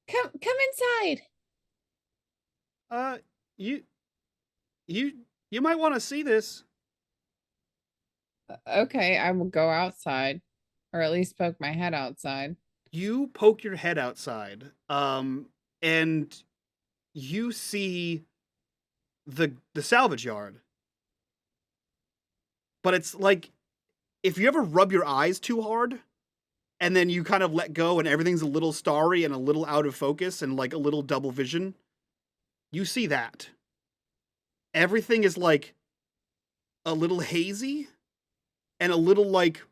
Come inside. You might want to see this. Okay, I will go outside, or at least poke my head outside. You poke your head outside, and you see the salvage yard. But it's like if you ever rub your eyes too hard, and then you kind of let go, and everything's a little starry and a little out of focus and like a little double vision. You see that. Everything is like a little hazy and a little like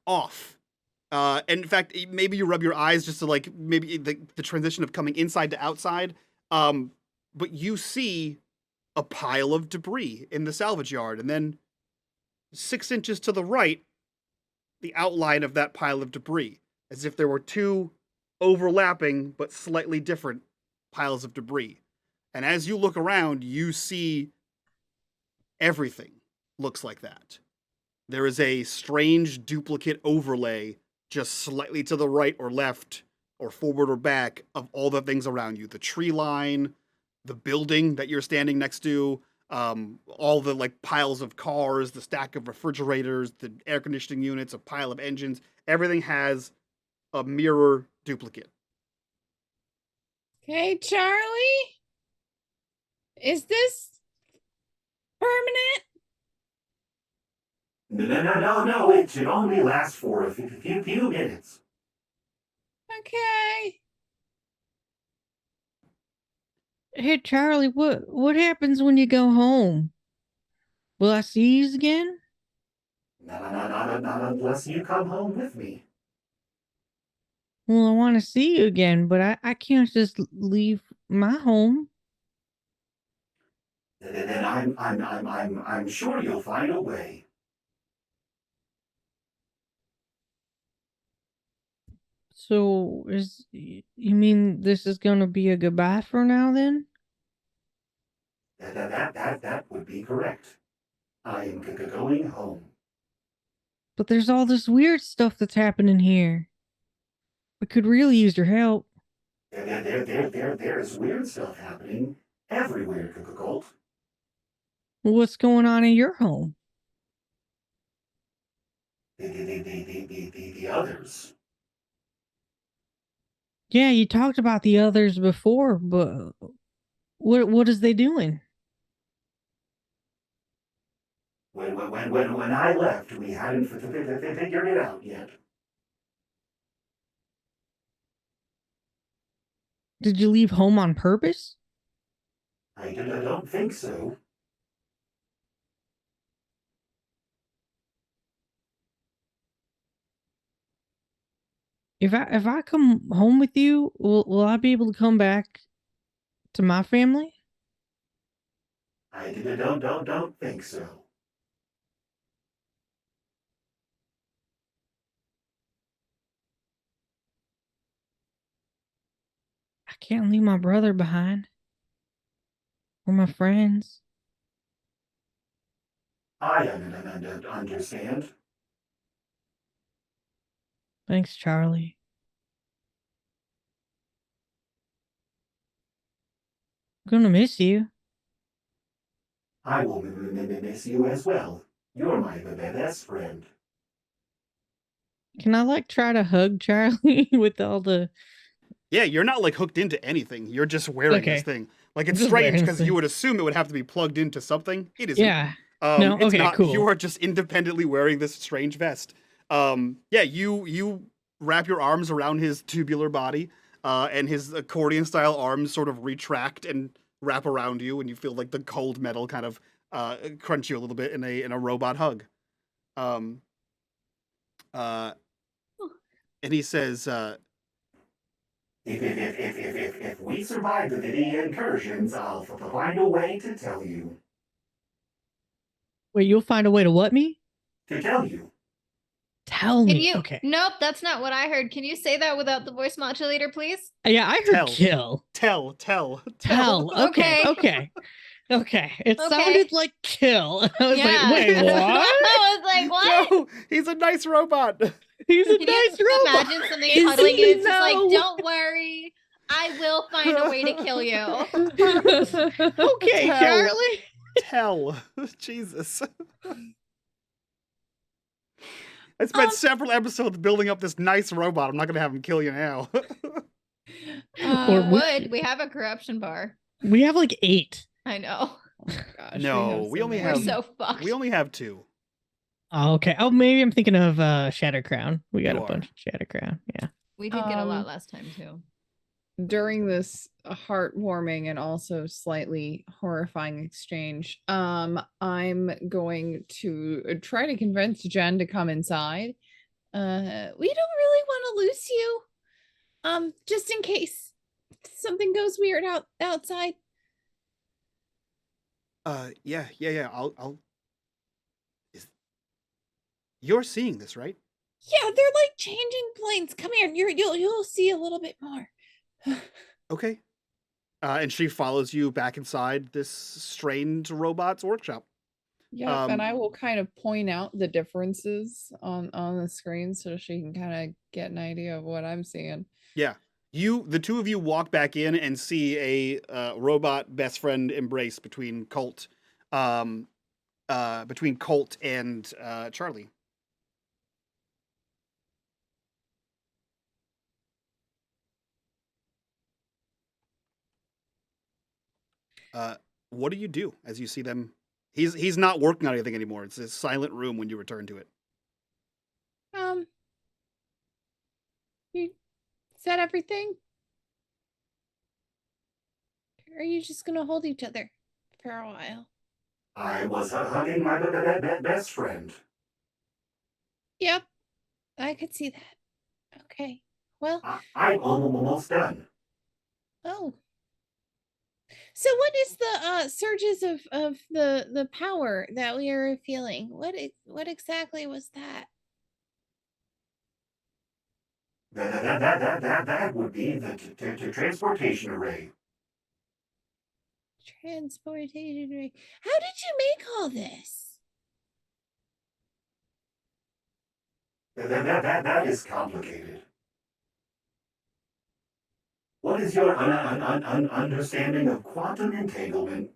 off. And in fact, maybe you rub your eyes just to like maybe the transition of coming inside to outside. But you see a pile of debris in the salvage yard, and then 6 inches to the right, the outline of that pile of debris, as if there were two overlapping but slightly different piles of debris. And as you look around, you see everything looks like that. There is a strange duplicate overlay just slightly to the right or left or forward or back of all the things around you. The tree line, the building that you're standing next to, all the like piles of cars, the stack of refrigerators, the air conditioning units, a pile of engines. Everything has a mirror duplicate. Okay, Charlie? Is this permanent? No, it should only last for a few minutes. Okay. Hey, Charlie, what happens when you go home? Will I see you again? Not unless you come home with me. Well, I want to see you again, but I can't just leave my home. Then I'm sure you'll find a way. So, you mean this is gonna be a goodbye for now then? That would be correct. I am going home. But there's all this weird stuff that's happening here. I could really use your help. There's weird stuff happening everywhere, Colt. What's going on in your home? The others. Yeah, you talked about the others before, but what is they doing? When I left, we hadn't figured it out yet. Did you leave home on purpose? I don't think so. If I come home with you, will I be able to come back to my family? I don't think so. I can't leave my brother behind. Or my friends. I understand. Thanks, Charlie. I'm gonna miss you. I will miss you as well. You're my best friend. Can I like try to hug Charlie with all the... Yeah, you're not like hooked into anything. You're just wearing this thing. Like it's Just strange wearing because this you thing. would assume it would have to be plugged into something. It isn't. Yeah. No, It's okay, not. cool. You are just independently wearing this strange vest. Yeah, you wrap your arms around his tubular body, and his accordion style arms sort of retract and wrap around you, and you feel like the cold metal kind of crunch you a little bit in a robot hug. And he says, If we survive the incursions, I'll find a way to tell you. Wait, you'll find a way to what me? To tell you. Tell Can me. you? Okay. Nope, that's not what I heard. Can you say that without the voice modulator, please? Yeah, I heard kill. Tell. Okay. Okay. It sounded like kill. I was like, wait, what? I was like, what? No, he's a nice robot. He's a Can you nice just robot. imagine something Is cuddling he? you? It's just like, No. don't worry, I will find a way to kill you. Okay, Tell. Charlie. Tell. Jesus. I spent several episodes building up this nice robot. I'm not gonna have him kill you now. Or Would we have a corruption bar? We have like 8. I know. Oh my gosh, No, have we so only We're have- many. so fucked. We only have 2. Oh, okay. Oh, maybe I'm thinking of Shatter Crown. We got You a are. bunch of Shatter Crown. Yeah. We did get a lot last time too. During this heartwarming and also slightly horrifying exchange, I'm going to try to convince Jen to come inside. We don't really want to lose you. Just in case something goes weird outside. Yeah. I'll. You're seeing this, right? Yeah, they're like changing planes. Come here. You'll see a little bit more. Okay. And she follows you back inside this strange robot's workshop. Yeah, and I will kind of point out the differences on the screen so she can kind of get an idea of what I'm seeing. Yeah. The two of you walk back in and see a robot best friend embrace between Colt and Charlie. What do you do as you see them? He's not working on anything anymore. It's a silent room when you return to it. You said everything? Or are you just gonna hold each other for a while? I was hugging my best friend. Yep, I could see that. Okay, well, I'm almost done. oh. So what is the surges of the power that we are feeling? What exactly was that? That would be the transportation array. Transportation ray. How did you make all this? That is complicated. What is your understanding of quantum entanglement?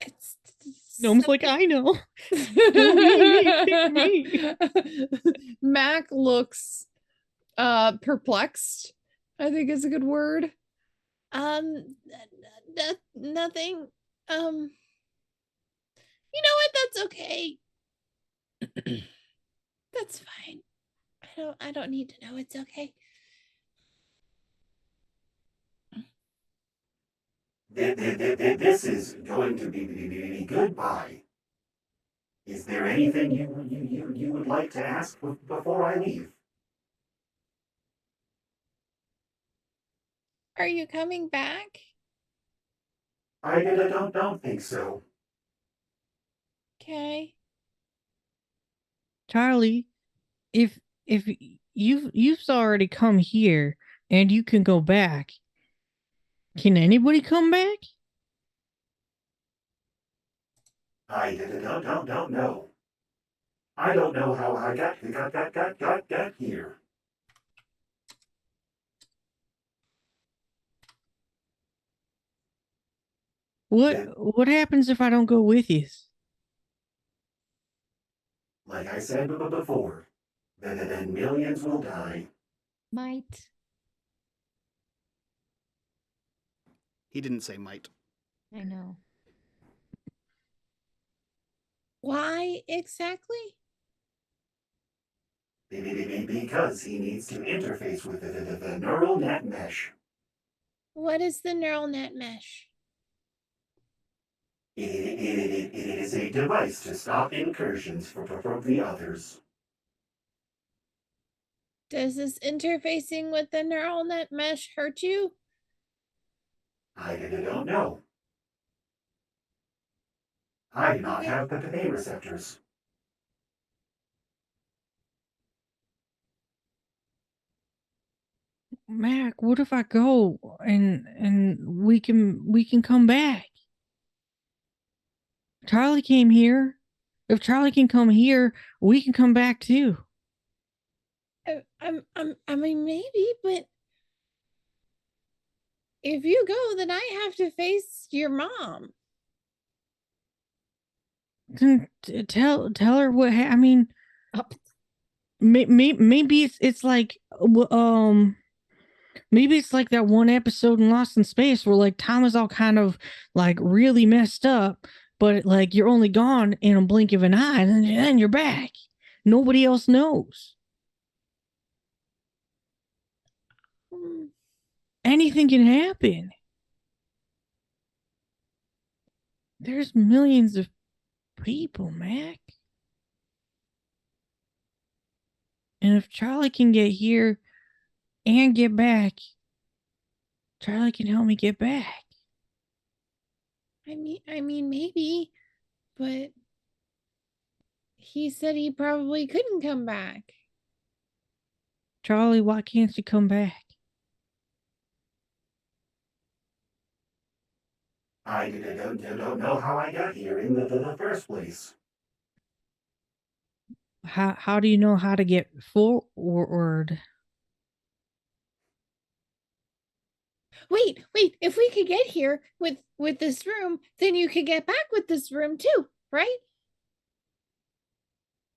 It's Gnome's like, I know. Pick me. Mac looks perplexed, I think is a good word. nothing. You know what? That's okay. That's fine. I don't need to know. It's okay. This is going to be goodbye. Is there anything you would like to ask before I leave? Are you coming back? I don't think so. Okay. Charlie, if you've already come here and you can go back, can anybody come back? I don't know. I don't know how I got here. What happens if I don't go with you? Like I said before, then millions will die. Might. He didn't say might. I know. Why exactly? Because he needs to interface with the neural net mesh. What is the neural net mesh? It is a device to stop incursions from the others. Does this interfacing with the neural net mesh hurt you? I don't know. I do not have the pain receptors. Mac, what if I go and we can come back? Charlie came here. If Charlie can come here, we can come back too. I mean, maybe, but if you go, then I have to face your mom. Then tell her what. I mean, maybe it's like maybe it's like that one episode in Lost in Space where like Tom is all kind of like really messed up, but like you're only gone in a blink of an eye, and then you're back. Nobody else knows. Anything can happen. There's millions of people, Mac. And if Charlie can get here and get back, Charlie can help me get back. I mean, maybe, but he said he probably couldn't come back. Charlie, why can't you come back? I don't know how I got here in the first place. How do you know how to get forward? Wait, if we could get here with this room, then you could get back with this room too, right?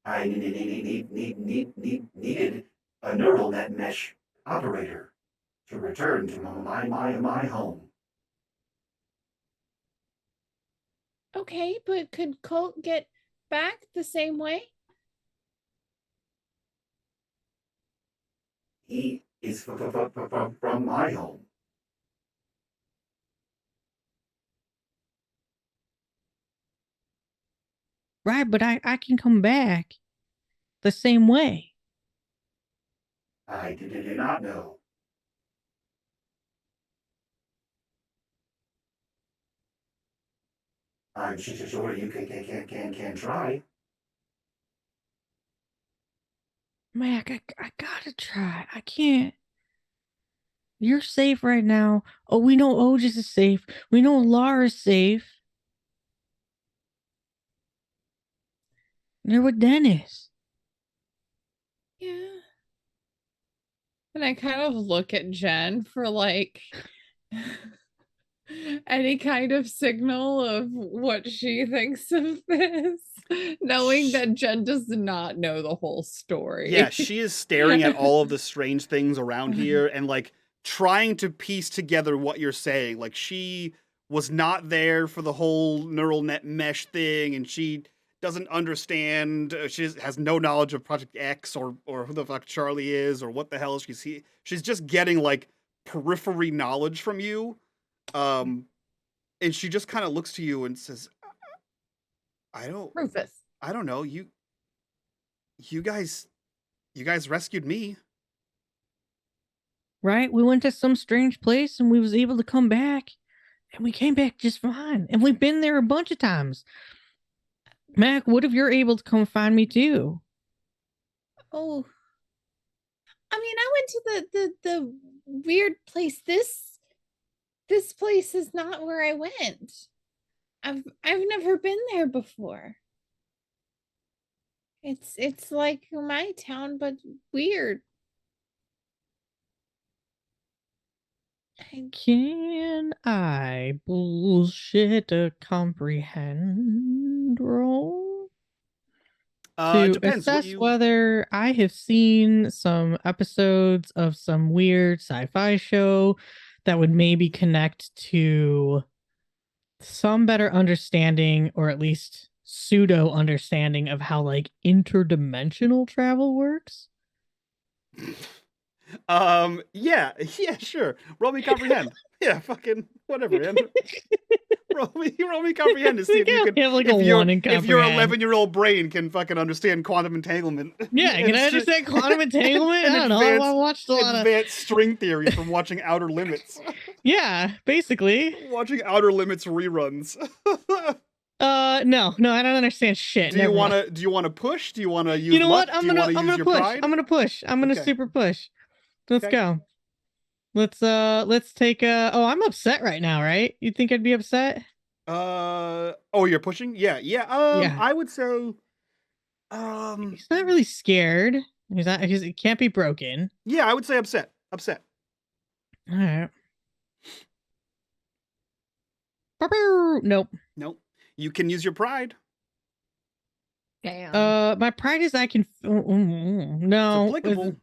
I needed a neural net mesh operator to return to my home. Okay, but could Colt get back the same way? He is from my home. Right, but I can come back the same way. I did not know. I'm sure you can try. Mac, I gotta try. I can't. You're safe right now. Oh, we know Otis is safe. We know Alara's safe. They're with Dennis. Yeah. And I kind of look at Jen for like any kind of signal of what she thinks of this, knowing that Jen does not know the whole story. Yeah, she is staring at all of the strange things around here and like trying to piece together what you're saying. Like she was not there for the whole neural net mesh thing, and she doesn't understand. She has no knowledge of Project X or who the fuck Charlie is or what the hell she's just getting like periphery knowledge from you. And she just kind of looks to you and says, Rufus. I don't know. You guys rescued me. Right? We went to some strange place and we was able to come back, and we came back just fine. And we've been there a bunch of times. Mac, what if you're able to come find me too? Oh, I mean, I went to the weird place. This place is not where I went. I've never been there before. It's like my town, but weird. Can I bullshit a comprehend roll? To Depends what assess whether I have seen some episodes of some weird sci-fi show that would maybe connect to some better understanding, or at least pseudo understanding, of how like interdimensional travel works. Yeah, sure. Roll me comprehend. Yeah, fucking whatever, man. roll me comprehend to see if you can. Have like a one in if your comprehend. 11-year-old brain can fucking understand quantum entanglement. Yeah, can I understand quantum entanglement? I don't know. I watched a lot of advanced string theory from watching Outer Limits. Yeah, basically. Watching Outer Limits reruns. No, I don't understand shit. Do you wanna push? Do you wanna use? You know luck? what? I'm Do you gonna wanna use your push. pride? I'm gonna push. I'm gonna Okay. super push. Let's Okay. go. Let's take oh, I'm upset right now, right? You think I'd be upset? Oh, you're pushing? Yeah. Yeah. I would say, He's not really scared. He's not because it can't be broken. yeah, I would say upset. Upset. All right. Nope. Nope. You can use your pride. Damn. My pride is I can. It's No. applicable.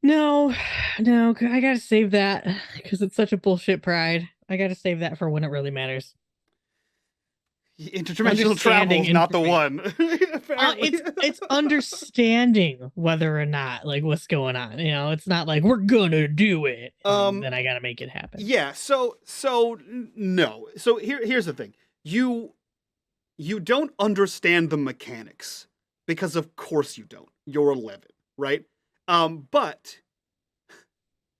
No. I gotta save that because it's such a bullshit pride. I gotta save that for when it really matters. Interdimensional travel's not the one. Apparently. It's understanding whether or not like what's going on. You know, it's not like we're gonna do it. Then I gotta make it happen. Yeah. So no. So here's the thing. You don't understand the mechanics because of course you don't. You're 11, right? But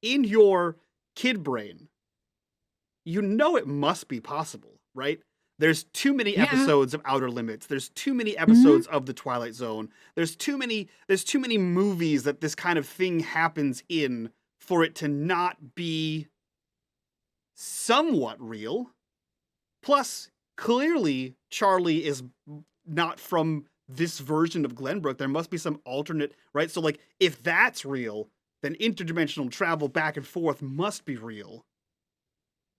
in your kid brain, you know it must be possible, right? There's too many episodes of Outer Limits. There's too many episodes of The Twilight Zone. There's too many movies that this kind of thing happens in for it to not be somewhat real. Plus, clearly, Charlie is not from this version of Glenbrook. There must be some alternate, right? So, like, if that's real, then interdimensional travel back and forth must be real.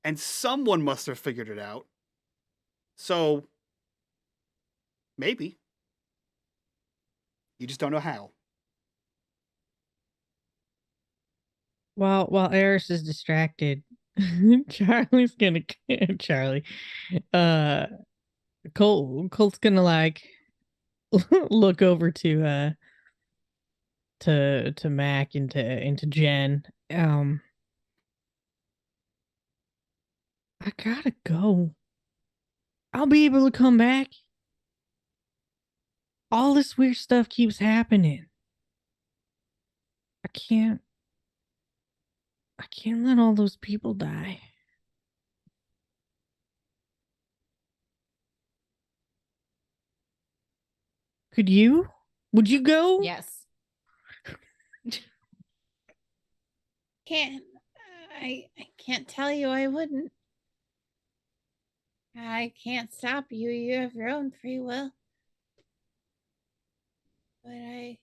And someone must have figured it out. So, maybe. You just don't know how. While Eris is distracted, Charlie's gonna Charlie. Colt's gonna like look over to Mac into Jen. I gotta go. I'll be able to come back. All this weird stuff keeps happening. I can't let all those people die. Could you? Would you go? Yes. I can't tell you I wouldn't. I can't stop you. You have your own free will. But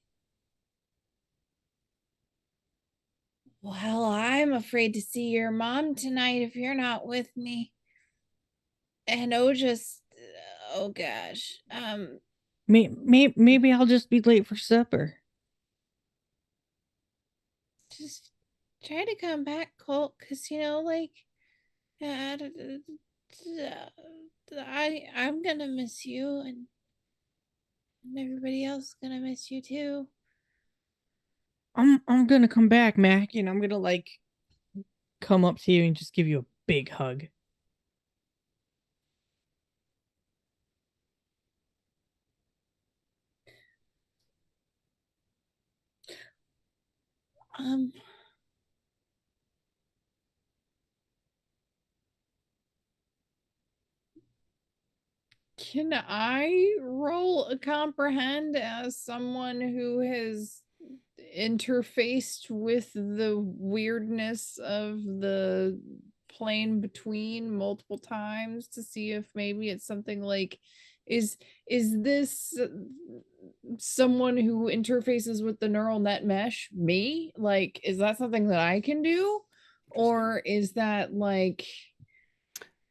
well, I'm afraid to see your mom tonight if you're not with me. And oh gosh. Maybe I'll just be late for supper. Just try to come back, Colt, because like I'm gonna miss you, and everybody else is gonna miss you too. I'm gonna come back, Mac, and I'm gonna like come up to you and just give you a big hug. Can I roll a comprehend as someone who has interfaced with the weirdness of the plane between multiple times to see if maybe it's something like is this someone who interfaces with the neural net mesh me? Like, is that something that I can do? Or is that like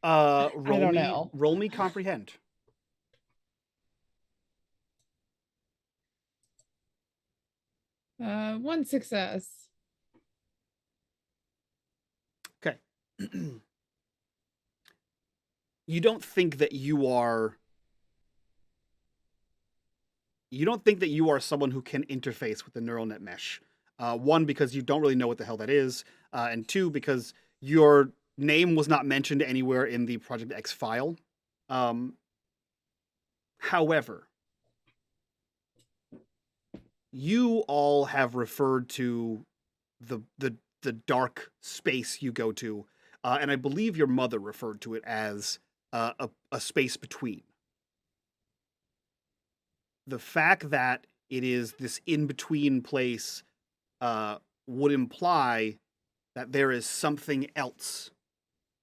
I don't know. Roll me comprehend. One success. Okay. You don't think that you are someone who can interface with the neural net mesh. One, because you don't really know what the hell that is, and two, because your name was not mentioned anywhere in the Project X file. However, you all have referred to the dark space you go to, and I believe your mother referred to it as a space between. The fact that it is this in-between place would imply that there is something else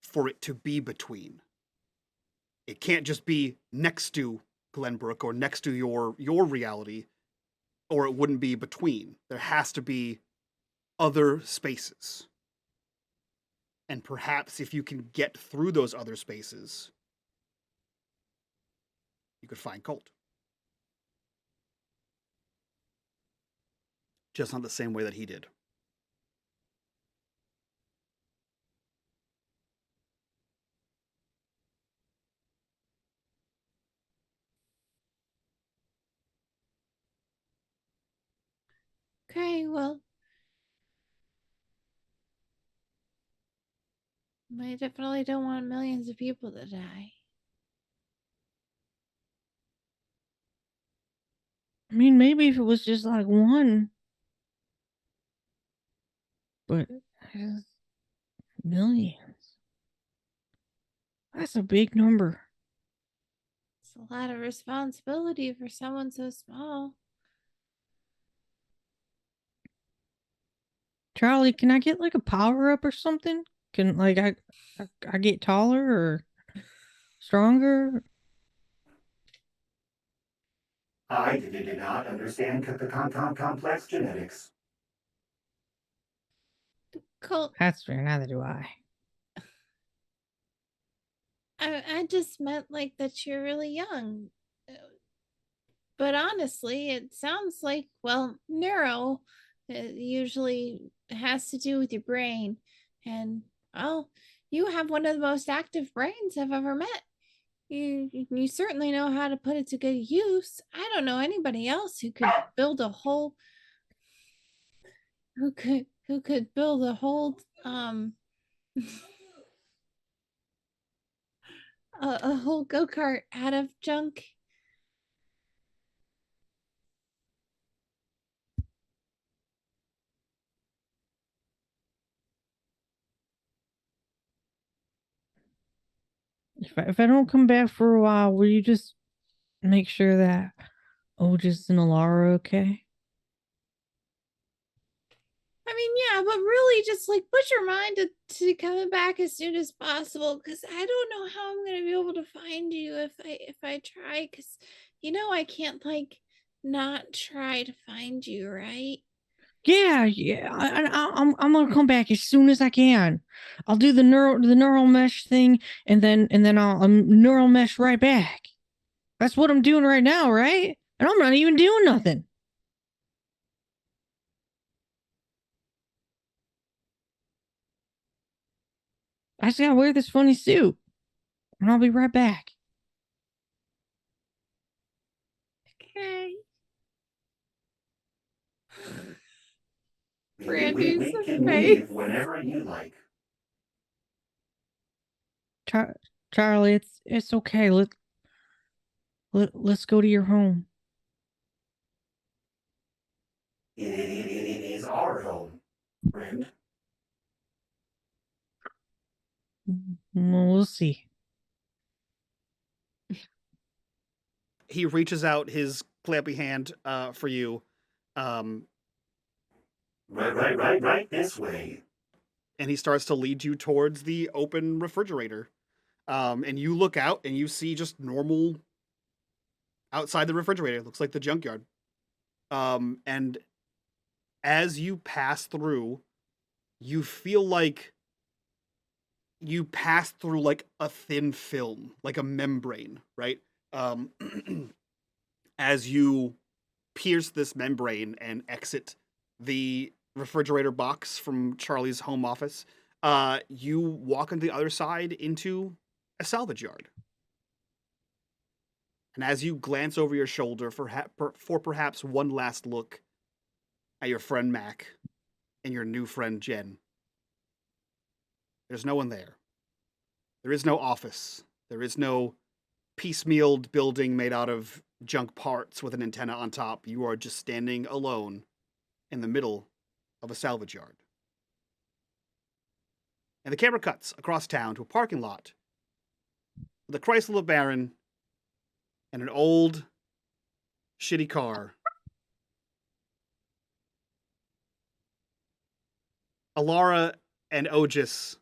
for it to be between. It can't just be next to Glenbrook or next to your reality, or it wouldn't be between. There has to be other spaces. And perhaps if you can get through those other spaces, you could find Colt. Just not the same way that he did. Okay, well, I definitely don't want millions of people to die. I mean, maybe if it was just like one, but millions. That's a big number. It's a lot of responsibility for someone so small. Charlie, can I get like a power up or something? Can like I get taller or stronger? I did not understand the complex genetics. Colt, That's fair. Neither do I. I just meant like that you're really young. But honestly, it sounds like, well, neuro usually has to do with your brain. And, well, you have one of the most active brains I've ever met. You certainly know how to put it to good use. I don't know anybody else who could build a whole build a whole a whole go-kart out of junk. If I don't come back for a while, will you just make sure that Otis and Alara are okay? I mean, yeah, but really just like put your mind to coming back as soon as possible, because I don't know how I'm gonna be able to find you if I try, because I can't like not try to find you, right? Yeah. I'm gonna come back as soon as I can. I'll do the neural mesh thing, and then I'll neural mesh right back. That's what I'm doing right now, right? And I'm not even doing nothing. I just gotta wear this funny suit, and I'll be right back. Okay. We Brandy's can face. leave whenever you like. Charlie, it's okay. Let's go to your home. It is our home, friend. Well, we'll see. He reaches out his clampy hand for you. Right this way. And he starts to lead you towards the open refrigerator. And you look out and you see just normal outside the refrigerator. It looks like the junkyard. And as you pass through, you feel like you pass through like a thin film, like a membrane, right? As you pierce this membrane and exit the refrigerator box from Charlie's home office, you walk on the other side into a salvage yard. And as you glance over your shoulder for perhaps one last look at your friend Mac and your new friend Jen, there's no one there. There is no office. There is no piecemealed building made out of junk parts with an antenna on top. You are just standing alone in the middle of a salvage yard. And the camera cuts across town to a parking lot with a Chrysler LeBaron and an old, shitty car. Alara and Otis,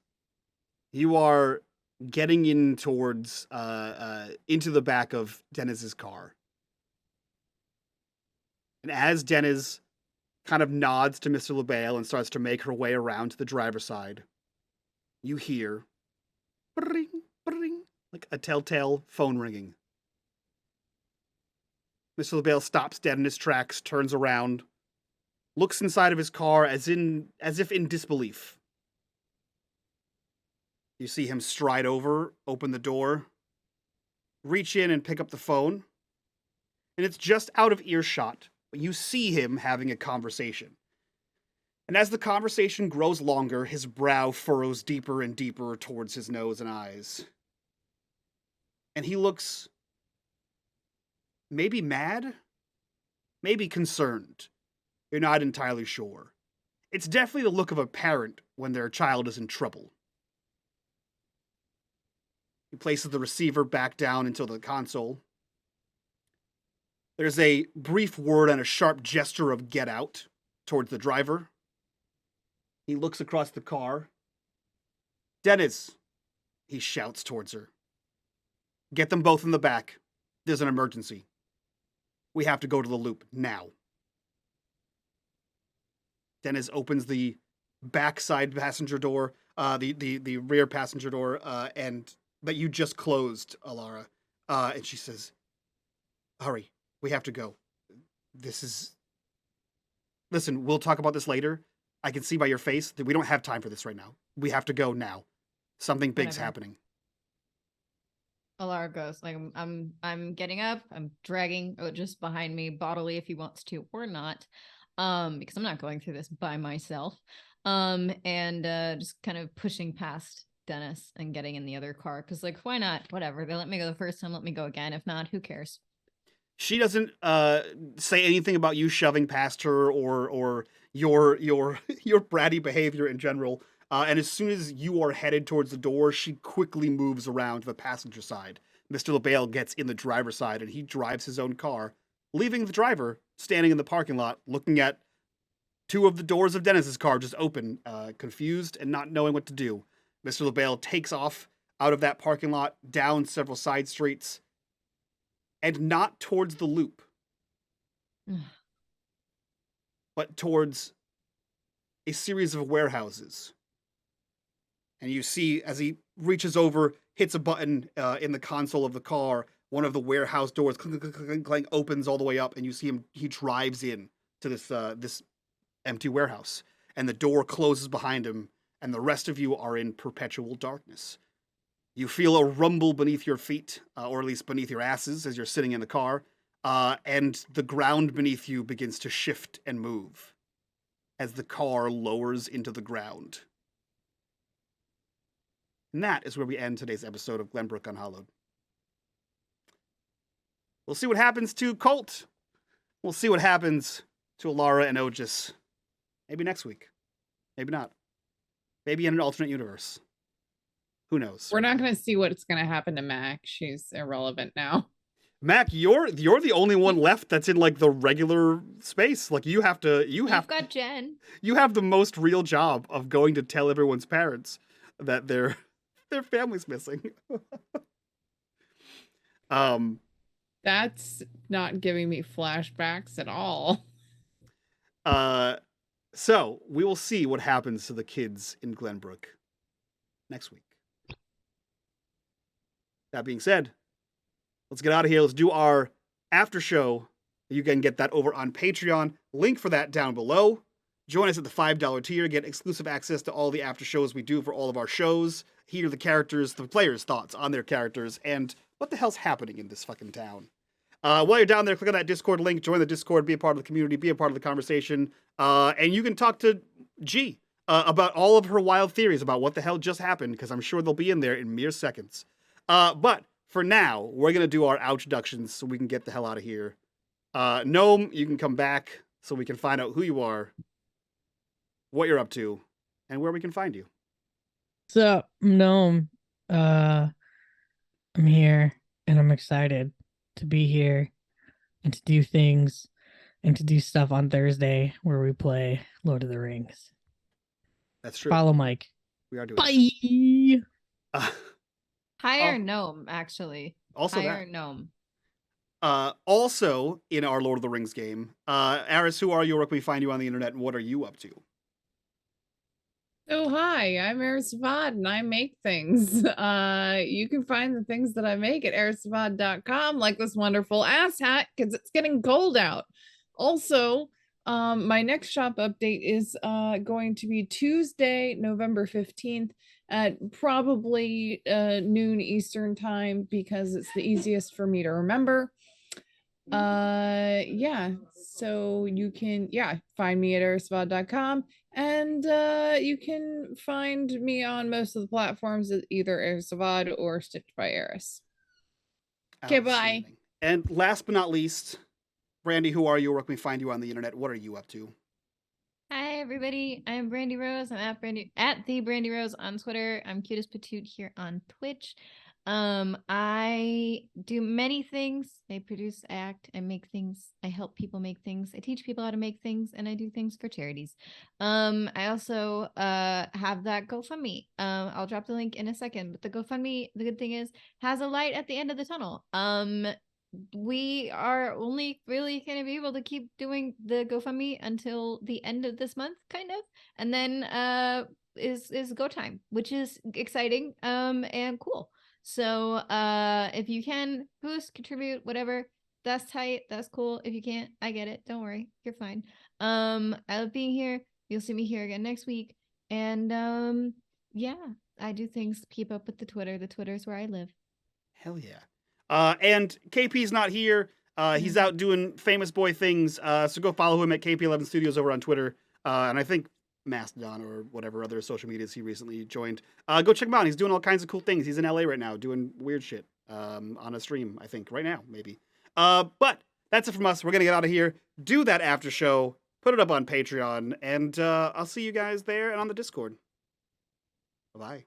you are getting in towards into the back of Dennis's car. And as Dennis kind of nods to Mr. LaBelle and starts to make her way around to the driver's side, you hear bring, bring, like a telltale phone ringing. Mr. LaBelle stops dead in his tracks, turns around, looks inside of his car as if in disbelief. You see him stride over, open the door, reach in and pick up the phone, and it's just out of earshot, but you see him having a conversation. And as the conversation grows longer, his brow furrows deeper and deeper towards his nose and eyes. And he looks maybe mad, maybe concerned. You're not entirely sure. It's definitely the look of a parent when their child is in trouble. He places the receiver back down into the console. There's a brief word and a sharp gesture of get out towards the driver. He looks across the car. Dennis, he shouts towards her. Get them both in the back. There's an emergency. We have to go to the loop now. Dennis opens the backside passenger door, the rear passenger door, and that you just closed, Alara. And she says, hurry, we have to go. Listen, we'll talk about this later. I can see by your face that we don't have time for this right now. We have to go now. Something big's Whatever. happening. Alara goes, like, I'm getting up, I'm dragging just behind me bodily if he wants to or not. Because I'm not going through this by myself. And just kind of pushing past Dennis and getting in the other car. Because, like, why not? Whatever. They let me go the first time, let me go again. If not, who cares? She doesn't say anything about you shoving past her or your bratty behavior in general. And as soon as you are headed towards the door, she quickly moves around to the passenger side. Mr. LaBelle gets in the driver's side and he drives his own car, leaving the driver standing in the parking lot looking at two of the doors of Dennis's car just open, confused and not knowing what to do. Mr. LaBelle takes off out of that parking lot, down several side streets, and not towards the loop, but towards a series of warehouses. And you see, as he reaches over, hits a button in the console of the car, one of the warehouse doors clink, clink, clink, clink, opens all the way up, and you see him. He drives in to this empty warehouse, and the door closes behind him, and the rest of you are in perpetual darkness. You feel a rumble beneath your feet, or at least beneath your asses, as you're sitting in the car, and the ground beneath you begins to shift and move as the car lowers into the ground. And that is where we end today's episode of Glenbrook Unhallowed. We'll see what happens to Colt. We'll see what happens to Alara and Otis. Maybe next week. Maybe not. Maybe in an alternate universe. Who knows? We're not going to see what's going to happen to Mac. She's irrelevant now. Mac, you're the only one left that's in like the regular space. Like you've got Jen. You have the most real job of going to tell everyone's parents that their family's missing. That's not giving me flashbacks at all. So we will see what happens to the kids in Glenbrook next week. That being said, let's get out of here. Let's do our after show. You can get that over on Patreon. Link for that down below. Join us at the $5 tier. Get exclusive access to all the after shows we do for all of our shows. Hear the characters, the players' thoughts on their characters, and what the hell's happening in this fucking town. While you're down there, click on that Discord link. Join the Discord. Be a part of the community. Be a part of the conversation. And you can talk to G about all of her wild theories about what the hell just happened, because I'm sure they'll be in there in mere seconds. But for now, we're going to do our outroductions so we can get the hell out of here. Gnome, you can come back so we can find out who you are, what you're up to, and where we can find you. So, Gnome, I'm here and I'm excited to be here and to do things and to do stuff on Thursday where we play Lord of the Rings. That's true. Follow Mike. We are doing Bye. Higher gnome, actually. Also Higher that. gnome. Also in our Lord of the Rings game, Aris, who are you? Where can we find you on the internet, and what are you up to? Oh, hi, I'm Erisavad and I make things. You can find the things that I make at erisavad.com, like this wonderful ass hat, because it's getting cold out. Also, my next shop update is going to be Tuesday, November 15th at probably noon Eastern time because it's the easiest for me to remember. Yeah, so you can find me at erisvad.com. And you can find me on most of the platforms at either Erisavad or Stitched by Eris. Okay, bye. Outstanding. And last but not least, Brandy, who are you? Where can we find you on the internet? What are you up to? Hi everybody, I'm Brandy Rose. I'm at the Brandy Rose on Twitter. I'm Cutest Patoot here on Twitch. I do many things. I produce, act, I make things, I help people make things, I teach people how to make things, and I do things for charities. I also have that GoFundMe. I'll drop the link in a second, but the GoFundMe, the good thing is, has a light at the end of the tunnel. We are only really going to be able to keep doing the GoFundMe until the end of this month, kind of, and then is go time, which is exciting and cool. So if you can boost, contribute, whatever, that's tight, that's cool. If you can't, I get it, don't worry, you're fine. I love being here. You'll see me here again next week. And yeah, I do things to keep up with the Twitter's where I live. Hell yeah. And KP's not here. He's out doing famous boy things. So go follow him at KP11 Studios over on Twitter. And I think Mastodon or whatever other social medias he recently joined. Go check him out. He's doing all kinds of cool things. He's in LA right now doing weird shit on a stream, I think, right now, maybe. But that's it from us. We're going to get out of here, do that after show, put it up on Patreon, and I'll see you guys there and on the Discord. Bye-bye.